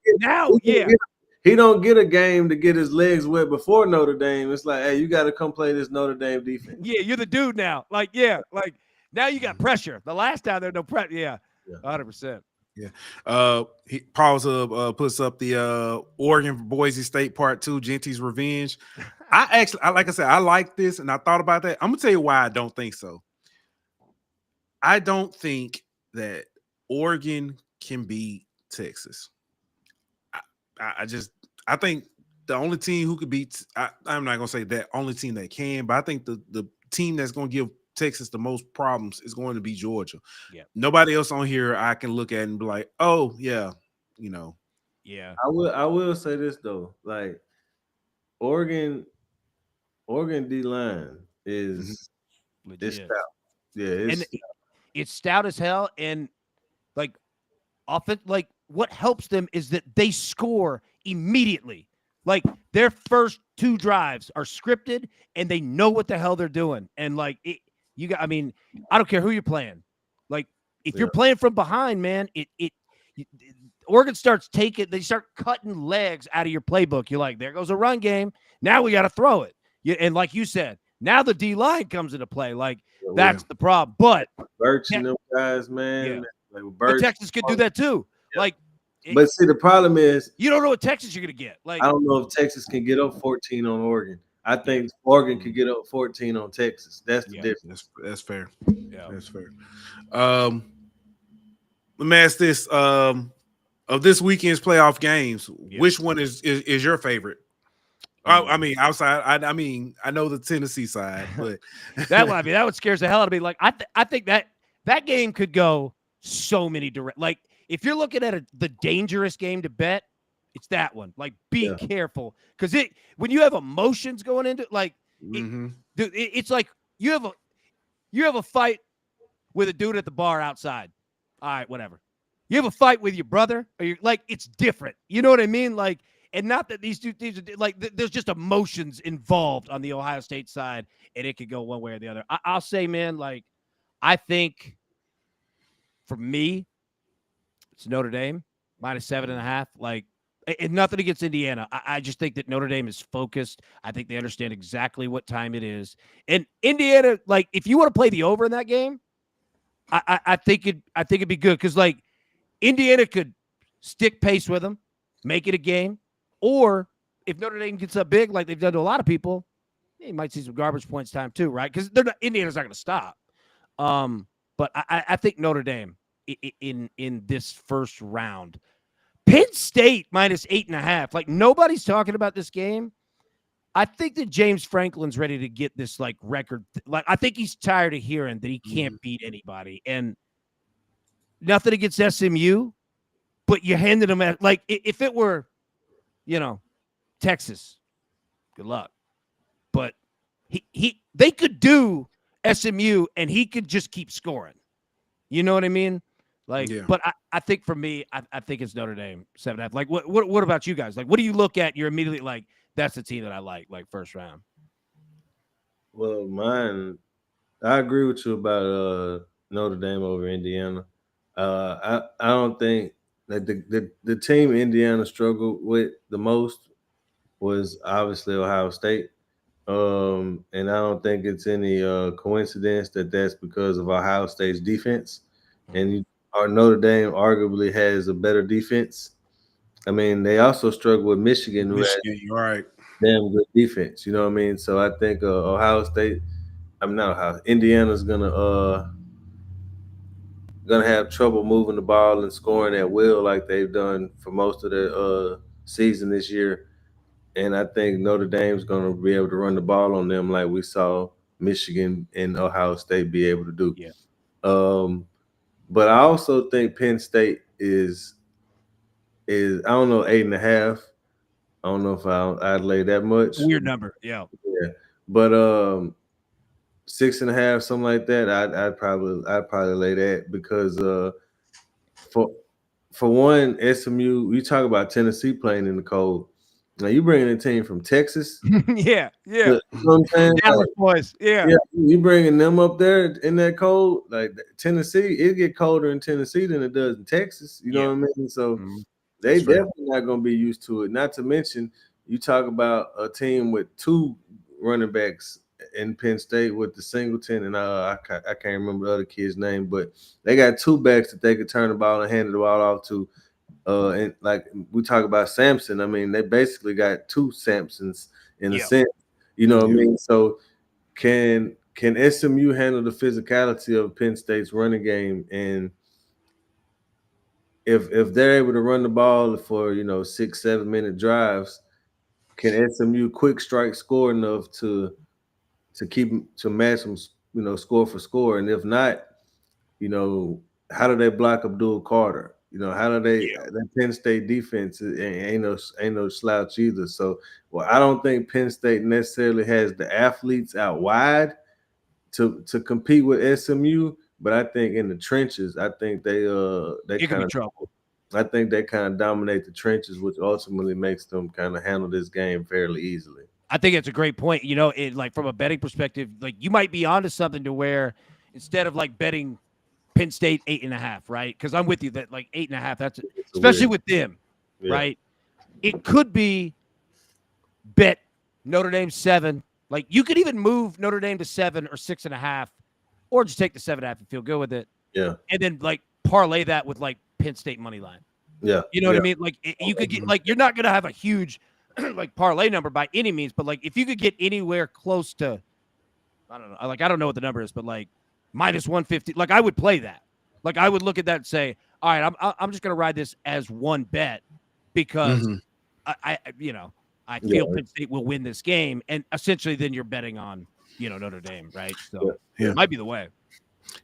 He don't get a game to get his legs wet before Notre Dame. It's like, hey, you got to come play this Notre Dame defense. Yeah, you're the dude now. Like now you got pressure. The last time there's no pressure. Yeah, 100%. Yeah. He puts up the Oregon Boise State Part 2, Genty's Revenge. Like I said, I like this, and I thought about that. I'm gonna tell you why I don't think so. I don't think that Oregon can beat Texas. I think the only team who could beat, I'm not going to say that only team that can, but I think the team that's going to give Texas the most problems is going to be Georgia. Yeah. Nobody else on here I can look at and be like, oh, yeah, Yeah. I will say this, though. Like, Oregon D-line is It's Legit. stout. Yeah, And it's stout as hell. And like often, like what helps them is that they score immediately. Like their first 2 drives are scripted and they know what the hell they're doing. And like I mean, I don't care who you're playing. Like if you're playing from behind, man, Oregon starts they start cutting legs out of your playbook. You're like, there goes a run game. Now we got to throw it. And like you said, now the D line comes into play. Like that's the problem. But Birch and them guys, man. Yeah. Like But Texas could do that too. Yeah. Like, but see, the problem is you don't know what Texas you're gonna get. Like, I don't know if Texas can get up 14 on Oregon. I think Oregon could get up 14 on Texas. That's the difference. That's fair. Yeah. That's fair. Let me ask this: of this weekend's playoff games, which one is your favorite? I mean, outside. I mean, I know the Tennessee side, but that would scares the hell out of me. Like, I think that game could go so many direct. Like, if you're looking at the dangerous game to bet, it's that one. Like, be careful because when you have emotions going into like, it's like you have a fight with a dude at the bar outside. All right, whatever. You have a fight with your brother, or you're like, it's different. You know what I mean? Like, and not that these two teams are like, there's just emotions involved on the Ohio State side, and it could go one way or the other. I'll say, man, like, I think for me, it's Notre Dame -7.5. Like, and nothing against Indiana. I just think that Notre Dame is focused. I think they understand exactly what time it is. And Indiana, like, if you want to play the over in that game, I think it'd be good because like Indiana could stick pace with them, make it a game, or if Notre Dame gets up big like they've done to a lot of people, you might see some garbage points time too, right? Because Indiana's not going to stop. But I think Notre Dame in this first round. Penn State -8.5. Like nobody's talking about this game. I think that James Franklin's ready to get this like record. Like I think he's tired of hearing that he can't beat anybody. And nothing against SMU, but you handed him at like if it were, Texas, good luck. But they could do SMU and he could just keep scoring. You know what I mean? Like, but I think for me, I think it's Notre Dame 7.5. Like, what about you guys? Like, what do you look at? You're immediately like, that's the team that I like first round. Well, mine, I agree with you about Notre Dame over Indiana. I don't think that the team Indiana struggled with the most was obviously Ohio State. And I don't think it's any coincidence that that's because of Ohio State's defense. And our Notre Dame arguably has a better defense. I mean, they also struggle with Michigan, who has you're right. damn good defense. You know what I mean? So I think Ohio State, I'm not Ohio. Indiana's gonna have trouble moving the ball and scoring at will like they've done for most of the season this year. And I think Notre Dame's gonna be able to run the ball on them like we saw Michigan and Ohio State be able to do. Yeah. But I also think Penn State is I don't know 8.5. I don't know if I'd lay that much. Weird number, yeah. But 6.5, something like that. I'd probably lay that because for one, SMU. You talk about Tennessee playing in the cold. Now you bringing a team from Texas. yeah. You know what I'm saying? Dallas boys. Yeah. You bringing them up there in that cold, like Tennessee. It get colder in Tennessee than it does in Texas. You know what I mean? So they definitely not going to be used to it. Not to mention, you talk about a team with 2 running backs in Penn State with the Singleton and I can't remember the other kid's name, but they got 2 backs that they could turn the ball and hand the ball off to. And like we talk about Samson, I mean, they basically got 2 Samsons in a sense. You know what I mean? So can SMU handle the physicality of Penn State's running game? And if they're able to run the ball for 6-7 minute drives, can SMU quick strike score enough to match them, score for score? And if not, how do they block Abdul Carter? How do they? That Penn State defense ain't no slouch either. So, I don't think Penn State necessarily has the athletes out wide to compete with SMU. But I think in the trenches, I think they could be trouble. I think they kind of dominate the trenches, which ultimately makes them kind of handle this game fairly easily. I think it's a great point. You know, like from a betting perspective, like you might be onto something to where instead of like betting Penn State 8.5, right? Because I'm with you that like 8.5, that's especially with them, right? It could be bet Notre Dame 7. Like you could even move Notre Dame to 7 or 6.5, or just take the 7.5 and feel good with it. Yeah. And then like parlay that with like Penn State money line. Yeah. You know what I mean? Like you could get like you're not gonna have a huge like parlay number by any means, but like if you could get anywhere close to, I don't know, like I don't know what the number is, but like minus 150, like I would play that. Like I would look at that and say, all right, I'm just gonna ride this as one bet because I feel Penn State will win this game, and essentially then you're betting on Notre Dame, right? So it might be the way.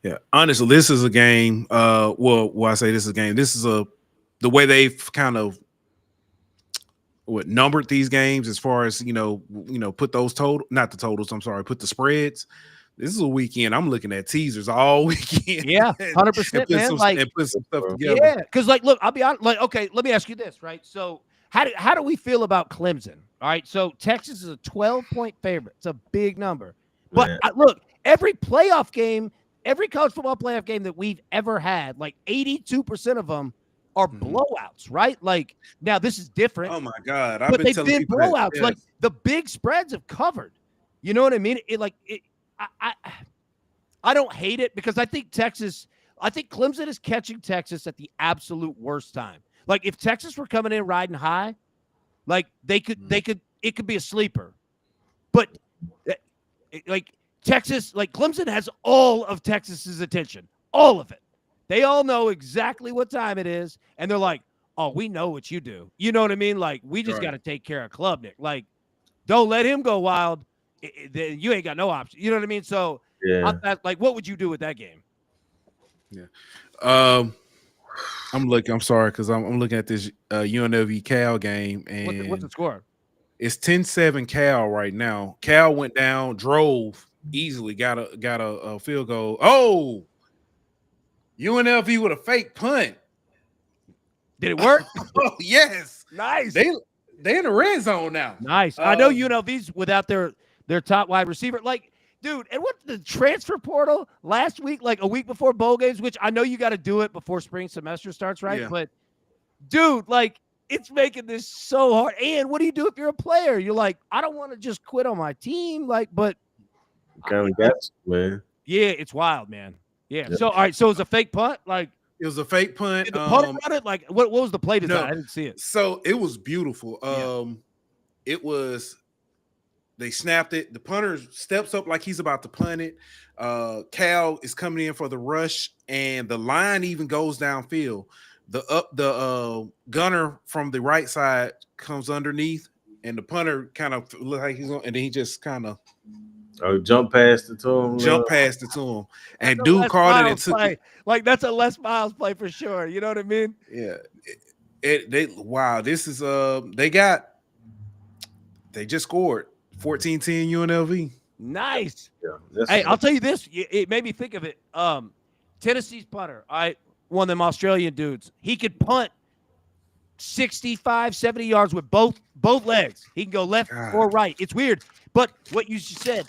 Yeah, honestly, this is a game. Well, I say this is a game. This is the way they've kind of numbered these games as far as put those not the totals. I'm sorry, put the spreads. This is a weekend. I'm looking at teasers all weekend. Yeah, 100%, man. And put some stuff together. Yeah, because like, look, I'll be honest. Like, okay, let me ask you this, right? So, how do we feel about Clemson? All right, so Texas is a 12-point favorite. It's a big number, but look, every playoff game, every college football playoff game that we've ever had, like 82% of them are blowouts, right? Like now this is different. Oh my God. But they've been blowouts. Like the big spreads have covered. You know what I mean? I don't hate it because I think Clemson is catching Texas at the absolute worst time. Like if Texas were coming in riding high, like it could be a sleeper. But like Texas, like Clemson has all of Texas's attention. All of it. They all know exactly what time it is, and they're like, oh, we know what you do. You know what I mean? Like, we just got to take care of Klubnik. Like, don't let him go wild. Then you ain't got no option. You know what I mean? So, what would you do with that game? Yeah. I'm sorry, because I'm looking at this UNLV Cal game. And what's the score? It's 10-7 Cal right now. Cal went down, drove easily, got a field goal. Oh! UNLV with a fake punt. Did it work? Oh, yes. Nice. They in the red zone now. Nice. I know UNLV's without their top wide receiver. Like, dude, and what the transfer portal last week, like a week before bowl games, which I know you got to do it before spring semester starts, right? Yeah. But, dude, like, it's making this so hard. And what do you do if you're a player? You're like, I don't want to just quit on my team. Like, but. Kind of got you, man. Yeah, it's wild, man. Yeah. So, all right. So it was a fake punt. Like it was a fake punt. Did the punter run it? Like what was the play design? No. I didn't see it. So it was beautiful. It was. They snapped it. The punter steps up like he's about to punt it. Cal is coming in for the rush, and the line even goes downfield. The gunner from the right side comes underneath, and the punter kind of look like he's on, and then he just kind of. Oh, jump past it to him. And dude caught it and took it. Like that's a Les Miles play for sure. You know what I mean? Yeah. This is they just scored 14-10 UNLV. Nice. Yeah, hey, I'll tell you this. It made me think of it. Tennessee's punter, one of them Australian dudes. He could punt 65, 70 yards with both legs. He can go left or right. It's weird. But what you said,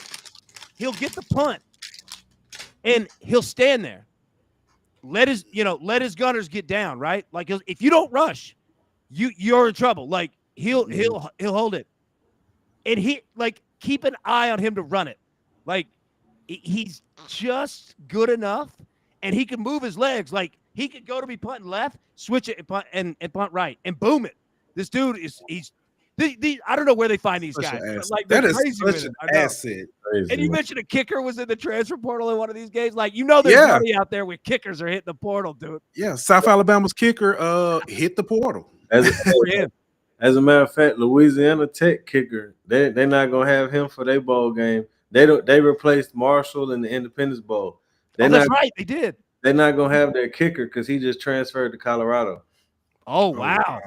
he'll get the punt and he'll stand there. Let his gunners get down, right? Like if you don't rush, you're in trouble. Like he'll hold it. And keep an eye on him to run it. Like he's just good enough and he can move his legs. Like he could go to be punting left, switch it and punt right and boom it. This dude I don't know where they find these guys. Like that is such an asset. And you mentioned a kicker was in the transfer portal in one of these games. Like there's money out there where kickers are hitting the portal, dude. Yeah, South Alabama's kicker hit the portal. As a matter of fact, Louisiana Tech kicker, they're not gonna have him for their bowl game. They replaced Marshall in the Independence Bowl. That's right, they did. They're not gonna have their kicker because he just transferred to Colorado. Oh wow,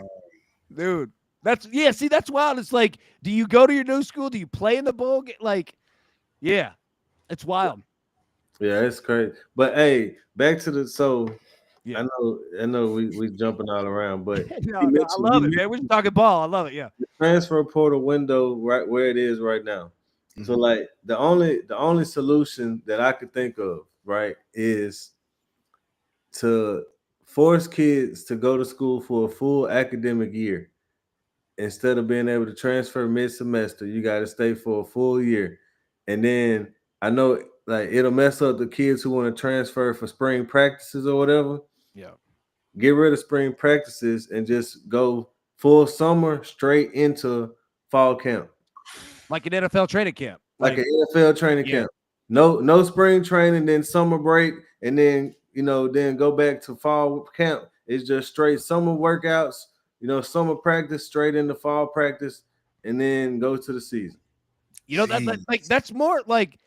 dude. That's wild. It's like, do you go to your new school? Do you play in the bowl game? Like, yeah, it's wild. Yeah, it's crazy. But hey, back to the Yeah. I know we jumping all around, but No, I love you it, man. We're just talking ball. I love it. Yeah. transfer portal window right where it is right now. So Mhm. like the only solution that I could think of, right, is to force kids to go to school for a full academic year. Instead of being able to transfer mid-semester, you got to stay for a full year. And then I know like it'll mess up the kids who want to transfer for spring practices or whatever. Yeah. Get rid of spring practices and just go full summer straight into fall camp. Like an NFL training camp. Like Like, an NFL training yeah. camp. No spring training, then summer break, and then then go back to fall camp. It's just straight summer workouts, summer practice straight into fall practice, and then go to the season. You know, that Jeez. like that's more like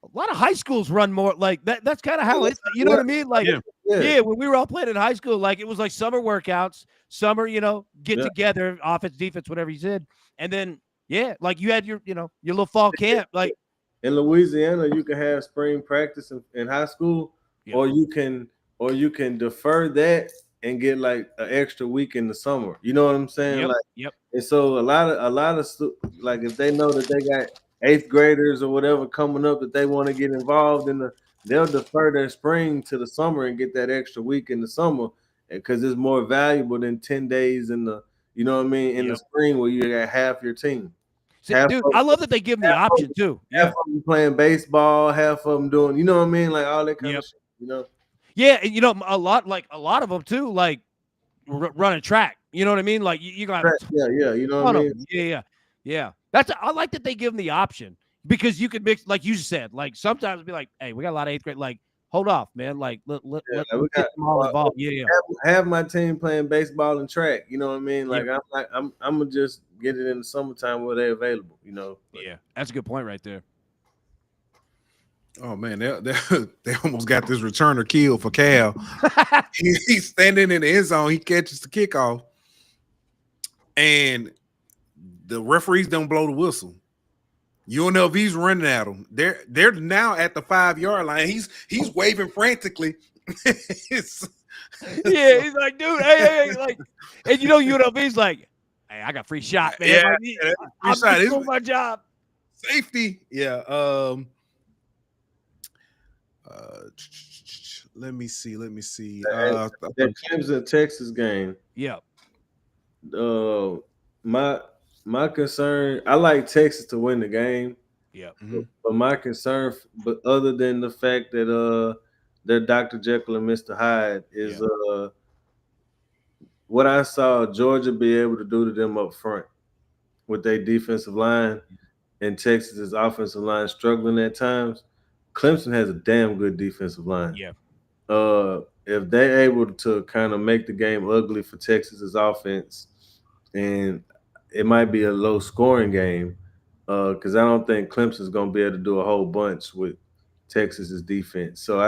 a lot of high schools run more like that. That's kind of how it's, you know Yeah, what I mean? Like, Yeah. yeah, yeah, when we were all playing in high school, like it was like summer workouts, summer, get yeah. together, offense, defense, whatever you said. And then, yeah, like you had your little fall camp. Like, In Louisiana, you can have spring practice in high school, Yep. or you can defer that and get like an extra week in the summer. You know what I'm saying? yep, Like, yep, and so like if they know that they got eighth graders or whatever coming up that they want to get involved in they'll defer their spring to the summer and get that extra week in the summer because it's more valuable than 10 days in the in the yep. spring where you got half your team. See, Half dude, of, I love that they give them the half of, option too. half Yeah. of them playing baseball, half of them doing, you know what I mean? Like all that kind of Yep. shit. Yeah. And a lot of them too, like running track. You know what I mean? Like you're going to have Yeah, you know what ton I of mean? them. Yeah. Yeah. Yeah. I like that they give them the option because you could mix, like you said, like sometimes be like, hey, we got a lot of eighth grade. Like, hold off, man. Like, let's Yeah, we get got them all involved. Yeah. Yeah. have my team playing baseball and track. You know what I mean? Yep. I'm gonna just get it in the summertime where they're available. But Yeah. That's a good point right there. Oh man, they almost got this returner kill for Cal. He's standing in the end zone. He catches the kickoff, and the referees don't blow the whistle. You don't know if he's running at them. They're now at the 5-yard line. He's waving frantically. Yeah, he's like, dude, hey, like, and UNLV's like, hey, I got free shot, man. Yeah, Like, free I'm shot. just doing my job. Safety. Yeah. Let me see. that Clemson Texas game. Yeah. My concern. I like Texas to win the game. Yeah. But my concern, but other than the fact that they're Dr. Jekyll and Mr. Hyde, is what I saw Georgia be able to do to them up front with their defensive line and Texas's offensive line struggling at times. Clemson has a damn good defensive line. Yeah. If they're able to kind of make the game ugly for Texas's offense, and it might be a low scoring game, because I don't think Clemson's going to be able to do a whole bunch with Texas's defense. So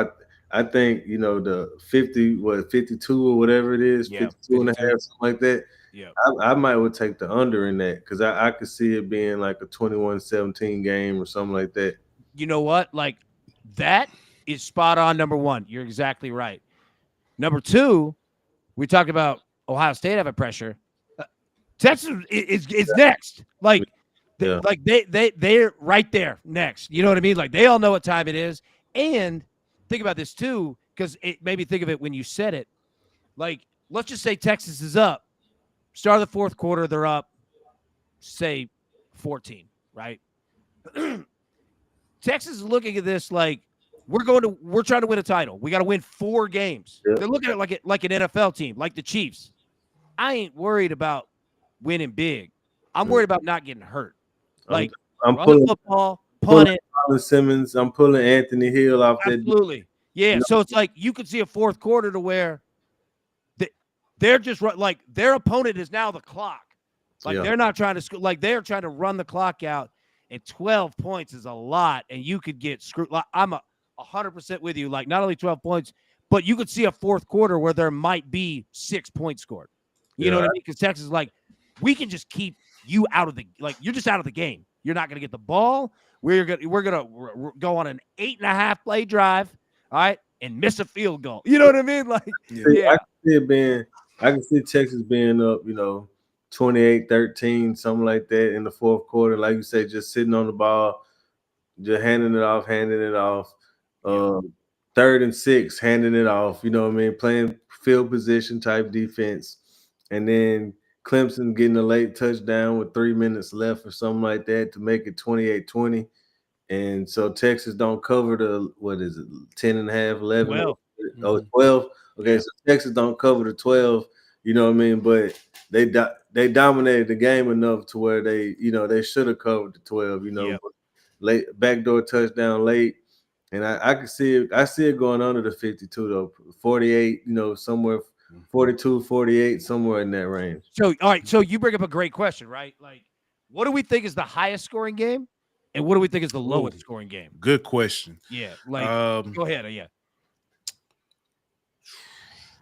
I think the 52 or whatever it is, Yeah, 52 and a 52. half, something like that. Yeah. I might would take the under in that because I could see it being like a 21-17 game or something like that. You know what? Like, that is spot on. Number one, you're exactly right. Number two, we talked about Ohio State having pressure. Texas is next. Like, they're right there next. You know what I mean? Like, they all know what time it is. And think about this too, because it made me think of it when you said it. Like, let's just say Texas is up. Start of the fourth quarter, they're up, say, 14, right? Texas is looking at this like we're trying to win a title. We got to win 4 games. Yeah. They're looking at it like an NFL team, like the Chiefs. I ain't worried about winning big. I'm worried about not getting hurt. Like, I'm run pulling the football, punt it. Colin Simmons. I'm pulling Anthony Hill off that. Absolutely. Yeah. So it's like you could see a fourth quarter to where they're just like their opponent is now the clock. Like they're not trying to like they're trying to run the clock out, and 12 points is a lot, and you could get screwed. Like, I'm 100% with you. Like, not only 12 points, but you could see a fourth quarter where there might be 6 points scored. You know what I mean? Because Texas is like, we can just keep you out of the, like, you're just out of the game. You're not going to get the ball. we're gonna go on an 8.5 play drive, all right, and miss a field goal. You know what I mean? Like, I can see Texas being up, 28-13, something like that in the fourth quarter. Like you say, just sitting on the ball, just handing it off. Third and 6, handing it off. You know what I mean? Playing field position type defense, and then Clemson getting a late touchdown with 3 minutes left or something like that to make it 28-20. And so Texas don't cover the, 10 and a half, 11, 12. 12. Okay, Yeah. so Texas don't cover the 12, you know what I mean? But they dominated the game enough to where they should have covered the 12, Yep. late backdoor touchdown late. And I can see it. I see it going under the 52 though, 48, somewhere 42, 48, somewhere in that range. So, all right. So you bring up a great question, right? Like, what do we think is the highest scoring game, and what do we think is the lowest scoring game? Good question. Yeah. Like, go ahead. Yeah.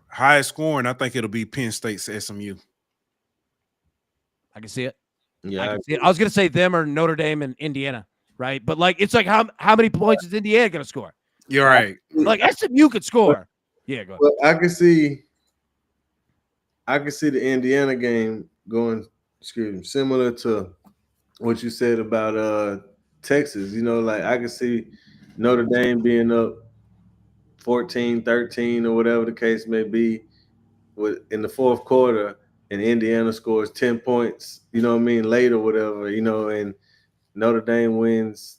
Highest scoring, I think it'll be Penn State's SMU. I can see it. Yeah, I can see it. I was gonna say them or Notre Dame and Indiana, right? But like, it's like how many points is Indiana gonna score? You're right. Like SMU could score. Yeah, go ahead. But I can see the Indiana game going, similar to what you said about Texas. Like I can see Notre Dame being up 14-13 or whatever the case may be in the fourth quarter, and Indiana scores 10 points, late or whatever, and Notre Dame wins,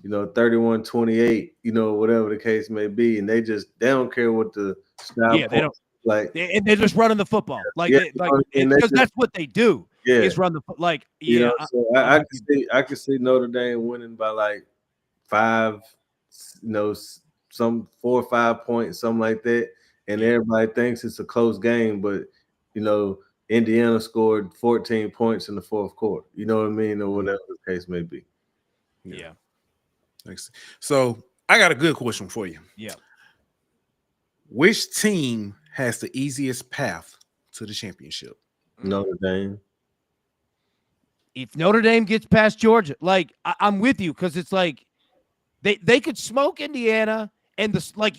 31-28, whatever the case may be, and they don't care what the style. Yeah, they don't. Like, they're just running the football, because that's what they do. Yeah, is run the So I can see Notre Dame winning by like 5, some 4 or 5 points, something like that, and everybody thinks it's a close game, but Indiana scored 14 points in the fourth quarter. You know what I mean, or whatever the case may be. Yeah. Thanks. So I got a good question for you. Yeah. Which team has the easiest path to the championship? Notre Dame. If Notre Dame gets past Georgia, like I'm with you, because it's like they could smoke Indiana, and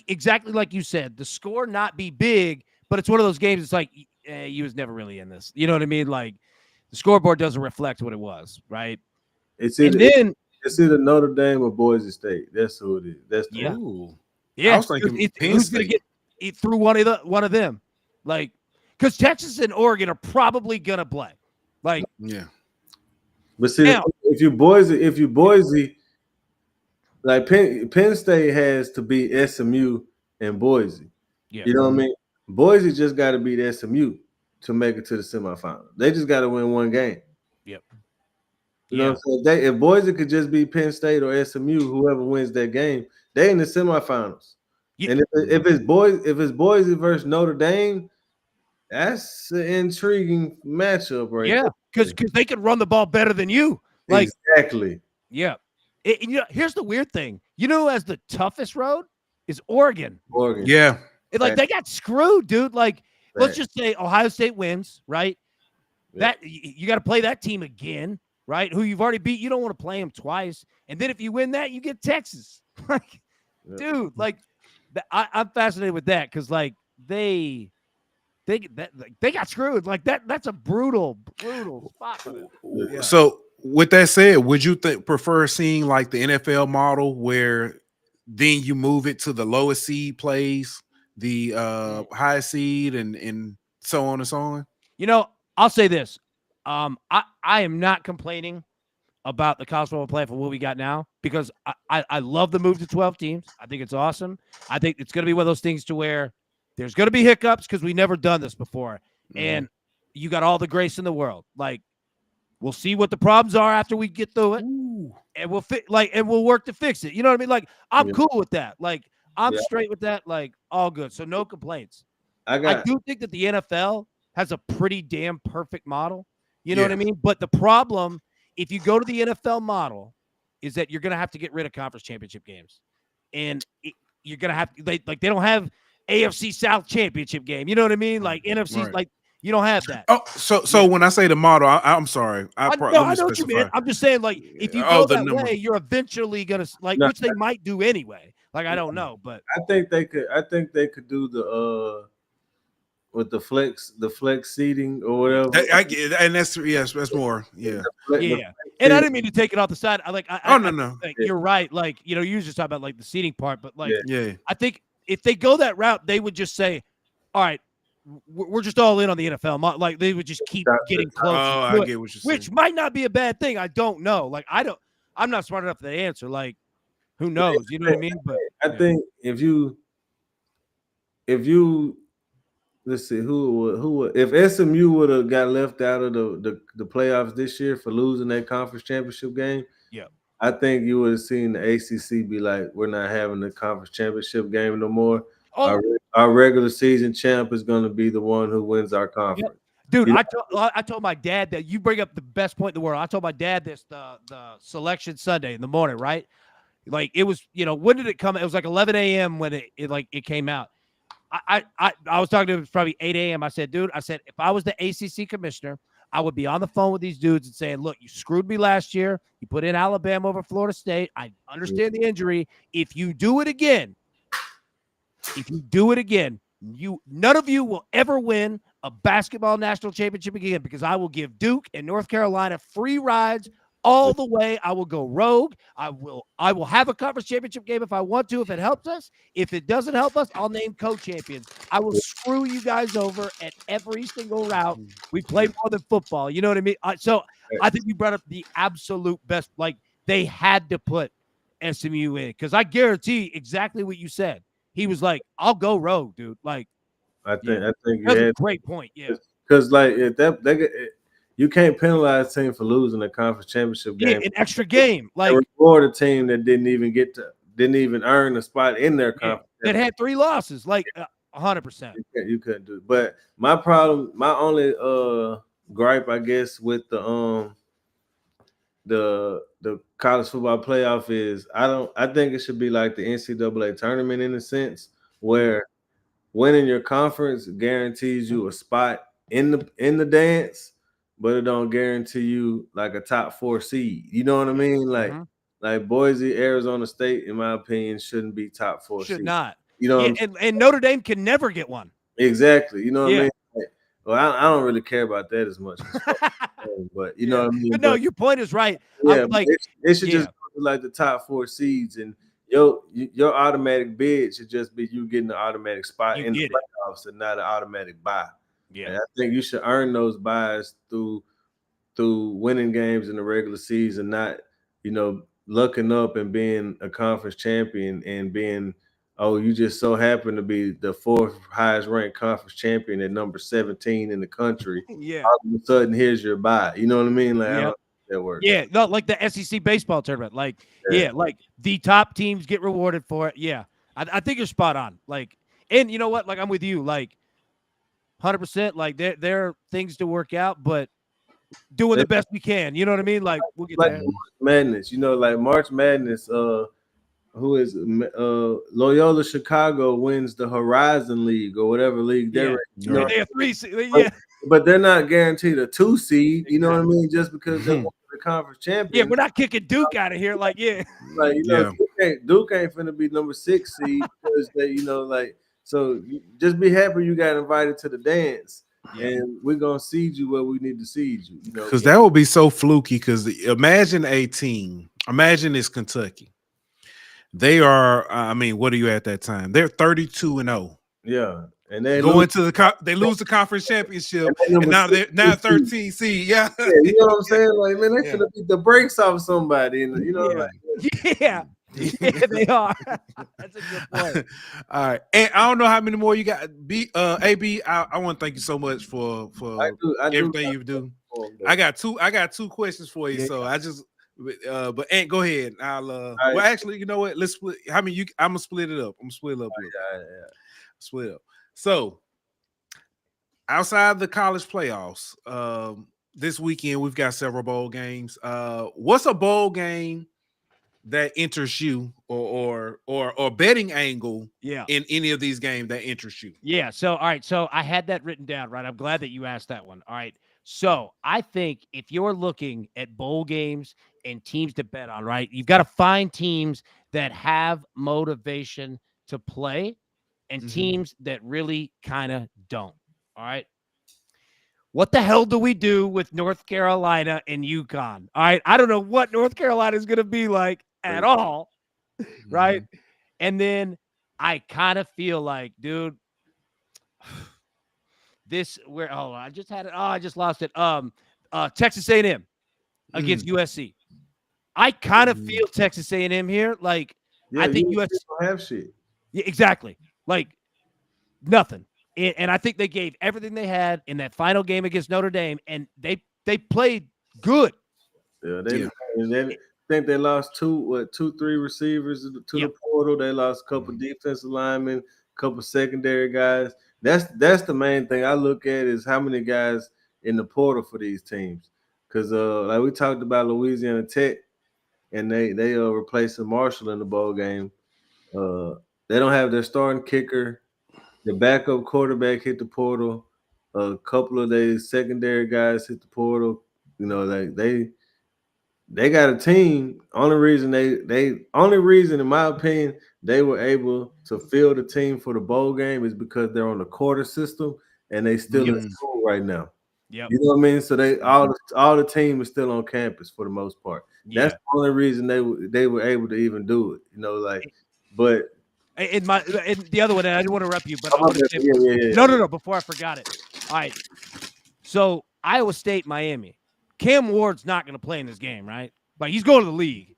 exactly like you said, the score not be big, but it's one of those games. It's like you was never really in this. You know what I mean? Like the scoreboard doesn't reflect what it was, right? It's either Notre Dame or Boise State. That's who it is. That's yeah. I was thinking who's going to get through one of them, like, because Texas and Oregon are probably going to play, like, yeah. But see, now, if you Boise, like Penn State has to beat SMU and Boise. Yeah. You know what I mean? Boise just got to beat SMU to make it to the semifinal. They just got to win one game. Yep. You know what I'm saying? If Boise could just beat Penn State or SMU, whoever wins that game, they in the semifinals. Yeah. And if it's Boise versus Notre Dame, that's an intriguing matchup, right? Yeah, because they can run the ball better than you. Like, exactly. Yeah. Here's the weird thing. You know who has the toughest road? Is Oregon. Yeah. They got screwed, dude. Like, let's just say Ohio State wins, right? Yeah. That you got to play that team again, right? Who you've already beat. You don't want to play them twice. And then if you win that, you get Texas. Like, dude, like, I'm fascinated with that, because like they got screwed. Like that's a brutal spot for them. Yeah. So with that said, would you prefer seeing like the NFL model where then you move it to the lowest seed plays the highest seed and so on and so on? I'll say this. I am not complaining about the college football playoff for what we got now, because I love the move to 12 teams. I think it's awesome. I think it's going to be one of those things to where there's going to be hiccups because we've never done this before. And you got all the grace in the world. Like, we'll see what the problems are after we get through it. Ooh. And we'll work to fix it. You know what I mean? Like, I'm cool with that. Like, I'm straight with that. Like, all good. So no complaints. I do think that the NFL has a pretty damn perfect model. You know what I mean? But the problem, if you go to the NFL model, is that you're going to have to get rid of conference championship games. And you're going to have they don't have AFC South championship game. You know what I mean? Like NFC's like You don't have that. Oh, so when I say the model, I'm sorry. I Let know me what you mean. specify. I'm just saying, like, if you Oh, go the that number. way, you're eventually gonna like, No, which they might do anyway. Like, I don't know, but I think they could do the with the flex seating or whatever. I get, and that's more. Yeah. yeah. And I didn't mean to take it off the side. Oh no, I no. think you're right. Like, you know, you just talk about like the seating part, but like, Yeah. I think if they go that route, they would just say, all right, we're just all in on the NFL. Like, they would just keep getting closer Oh, to I it, get what you're saying. which might not be a bad thing. I don't know. Like, I'm not smart enough for the answer. Like, who knows? You know what I mean? But I think if you let's see who if SMU would have got left out of the playoffs this year for losing that conference championship game, yeah, I think you would have seen the ACC be like, we're not having the conference championship game no more. Oh. Our regular season champ is going to be the one who wins our conference. Dude, You know? I told my dad that you bring up the best point in the world. I told my dad this the selection Sunday in the morning, right? Like, it was, you know, when did it come? It was like 11 a.m. when it came out. I was talking to him, it was probably 8 a.m. I said, dude, if I was the ACC commissioner, I would be on the phone with these dudes and saying, look, you screwed me last year. You put in Alabama over Florida State. I understand the injury. If you do it again, none of you will ever win a basketball national championship again, because I will give Duke and North Carolina free rides all the way. I will go rogue. I will have a conference championship game if I want to, if it helps us. If it doesn't help us, I'll name co-champions. I will screw you guys over at every single route. We play more than football. You know what I mean? So I think you brought up the absolute best. Like, they had to put SMU in, because I guarantee exactly what you said. He was like, I'll go rogue, dude. Like, I think that's a great point. Yeah. Because like if you can't penalize a team for losing a conference championship game. Yeah, an extra game. Like, reward a team that didn't even earn a spot in their conference. That had 3 losses. Like, 100%. You couldn't do it. But my only gripe, I guess, with the college football playoff is I think it should be like the NCAA tournament, in a sense, where winning your conference guarantees you a spot in the dance, but it don't guarantee you like a top 4 seed. You know what I mean? Like Boise, Arizona State, in my opinion, shouldn't be top 4 Should seed. not. You know, and Notre Dame can never get one. Exactly. You know what I mean? Like, well, I don't really care about that as much, but you know what I mean. But no, your point is right. Yeah, like, it should just go to like the top 4 seeds, and your automatic bid should just be you getting the automatic spot in the playoffs and not an automatic bye. Yeah, and I think you should earn those buys through winning games in the regular season, not lucking up and being a conference champion and being, oh, you just so happen to be the 4th highest ranked conference champion at number 17 in the country. Yeah. All of a sudden, here's your bye. You know what I mean? Like, I don't think that works. Yeah, no, like the SEC baseball tournament. Like, like the top teams get rewarded for it. Yeah. I think you're spot on. Like, and you know what? Like, I'm with you. Like, 100%. Like, there are things to work out, but doing the best we can. You know what I mean? Like, we'll get there. Madness, like March Madness, who is Loyola Chicago wins the Horizon League or whatever league they're in. They're 3 seed. But they're not guaranteed a 2 seed. You know what I mean? Just because they won the conference champion. Yeah, we're not kicking Duke out of here. Like, like Duke ain't finna be number 6 seed because they, like. So just be happy you got invited to the dance. And we're gonna seed you where we need to seed you. Because that would be so fluky. Because imagine a team. Imagine it's Kentucky. They are. I mean, what are you at that time? They're 32-0. Yeah, and they lose the conference championship, and now they're 13 seed. Yeah. You know what I'm saying? Like, man, they should have beat the brakes off somebody. And they are. That's a good point. All right, and I don't know how many more you got. AB, I want to thank you so much for everything you do. I got two questions for you. So I just, but Ant, go ahead. I'll well, actually, you know what? Let's split. I'm gonna split it up. Split up. So outside the college playoffs, this weekend we've got several bowl games. What's a bowl game that interests you, or betting angle Yeah. in any of these games that interests you? Yeah. So, all right. So I had that written down, right? I'm glad that you asked that one. All right. So I think if you're looking at bowl games and teams to bet on, right, you've got to find teams that have motivation to play and teams that really kind of don't. All right. What the hell do we do with North Carolina and UConn? All right. I don't know what North Carolina is going to be like at all. Right. And then I kind of feel like, dude, I just had it. Oh, I just lost it. Texas A&M against USC. I kind of feel Texas A&M here. Like, Yeah, I think USC USC don't have shit. Yeah, exactly. Like nothing. And I think they gave everything they had in that final game against Notre Dame, and they played good. Yeah, they think they lost two, 3 receivers to the portal. They lost a couple defensive linemen, a couple secondary guys. That's the main thing I look at is how many guys in the portal for these teams. Because like we talked about Louisiana Tech, and they replacing Marshall in the bowl game. They don't have their starting kicker. The backup quarterback hit the portal. A couple of their secondary guys hit the portal. You know, like they got a team. Only reason in my opinion, they were able to field the team for the bowl game is because they're on the quarter system and they still in school right now. Yep. You know what I mean? So they all the team is still on campus for the most part. That's the only reason they were able to even do it. You know, like, but in the other one, I didn't want to interrupt you, but I want to say no. Before I forgot it. All right. So Iowa State, Miami. Cam Ward's not going to play in this game, right? Like he's going to the league.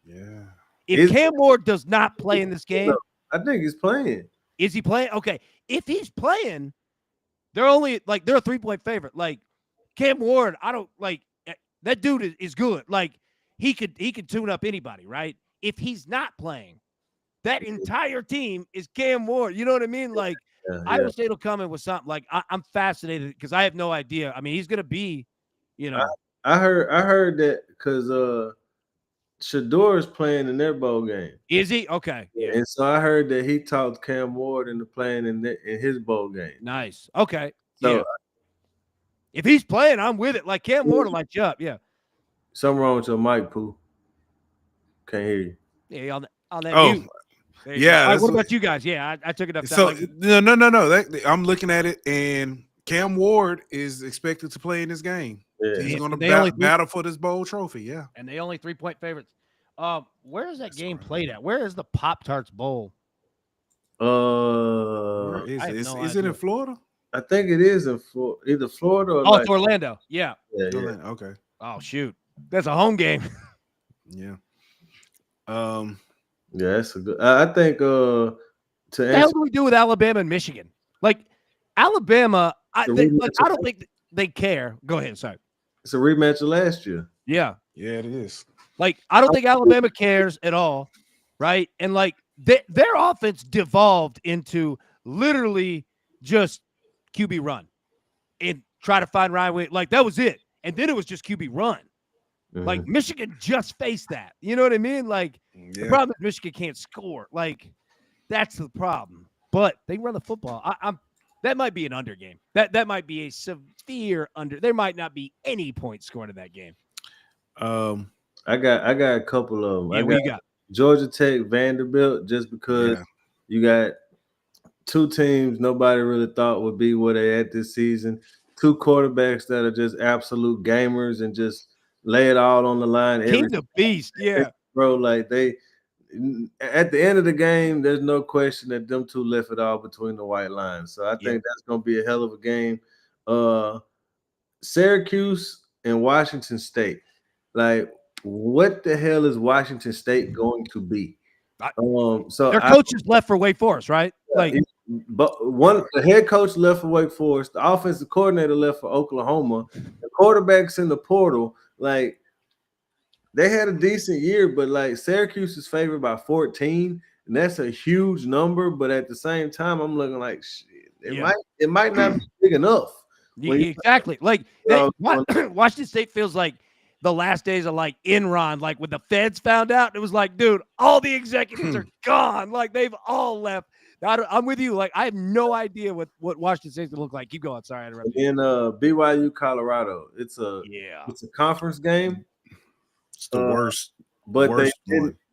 Yeah. If Cam Ward does not play in this game, I think he's playing. Is he playing? Okay. If he's playing, they're a 3-point favorite. Like Cam Ward, I don't like that dude is good. Like he could tune up anybody, right? If he's not playing, that entire team is Cam Ward. You know what I mean? Like Iowa State will come in with something. Like I'm fascinated because I have no idea. I mean, he's gonna be, you know. I heard that because Shador is playing in their bowl game. Is he? Okay. Yeah. And so I heard that he talked Cam Ward into playing in his bowl game. Nice. Okay. So yeah. If he's playing, I'm with it. Like Cam Ward will light you up. Yeah. Something wrong with your mic, Pooh. Can't hear you. Yeah, on that mute. Yeah. Right, what about you guys? Yeah, I took it up. So no. I'm looking at it, and Cam Ward is expected to play in this game. Yeah. He's going to battle for this bowl trophy. Yeah, and they only 3-point favorites. Where is that game played at? Where is the Pop-Tarts Bowl? Is it in Florida? I think it is in either Florida or it's Orlando. Yeah. Okay. Oh shoot, that's a home game. Yeah. Yeah, that's a good. I think. What the hell do we do with Alabama and Michigan? Like Alabama, I don't think they care. Go ahead. Sorry. It's a rematch of last year. Yeah. Yeah, it is. Like I don't think Alabama cares at all, right? And like their offense devolved into literally just QB run and try to find Ryan Wade. Like that was it. And then it was just QB run. Mm-hmm. Like Michigan just faced that. You know what I mean? Like the problem is Michigan can't score. Like that's the problem. But they run the football. That might be an under game. That might be a severe under. There might not be any points scored in that game. I got a couple of them. Yeah, what you got? Georgia Tech, Vanderbilt, just because you got two teams nobody really thought would be where they at this season. Two quarterbacks that are just absolute gamers and just lay it all on the line. King's a beast, yeah. Bro, like they at the end of the game, there's no question that them two left it all between the white lines. So I think that's gonna be a hell of a game. Syracuse and Washington State. Like, what the hell is Washington State going to be? So their coaches left for Wake Forest, right? Like, but the head coach left for Wake Forest, the offensive coordinator left for Oklahoma, the quarterbacks in the portal. Like, they had a decent year, but like Syracuse is favored by 14, and that's a huge number. But at the same time, I'm looking like shit. It might not be big enough. Exactly. Like Washington State feels like the last days of like Enron, like when the feds found out, it was like, dude, all the executives are gone. Like they've all left. I'm with you. Like I have no idea what Washington State's gonna look like. Keep going. Sorry, I interrupted you. In BYU, Colorado, it's a conference game. It's the worst. But one.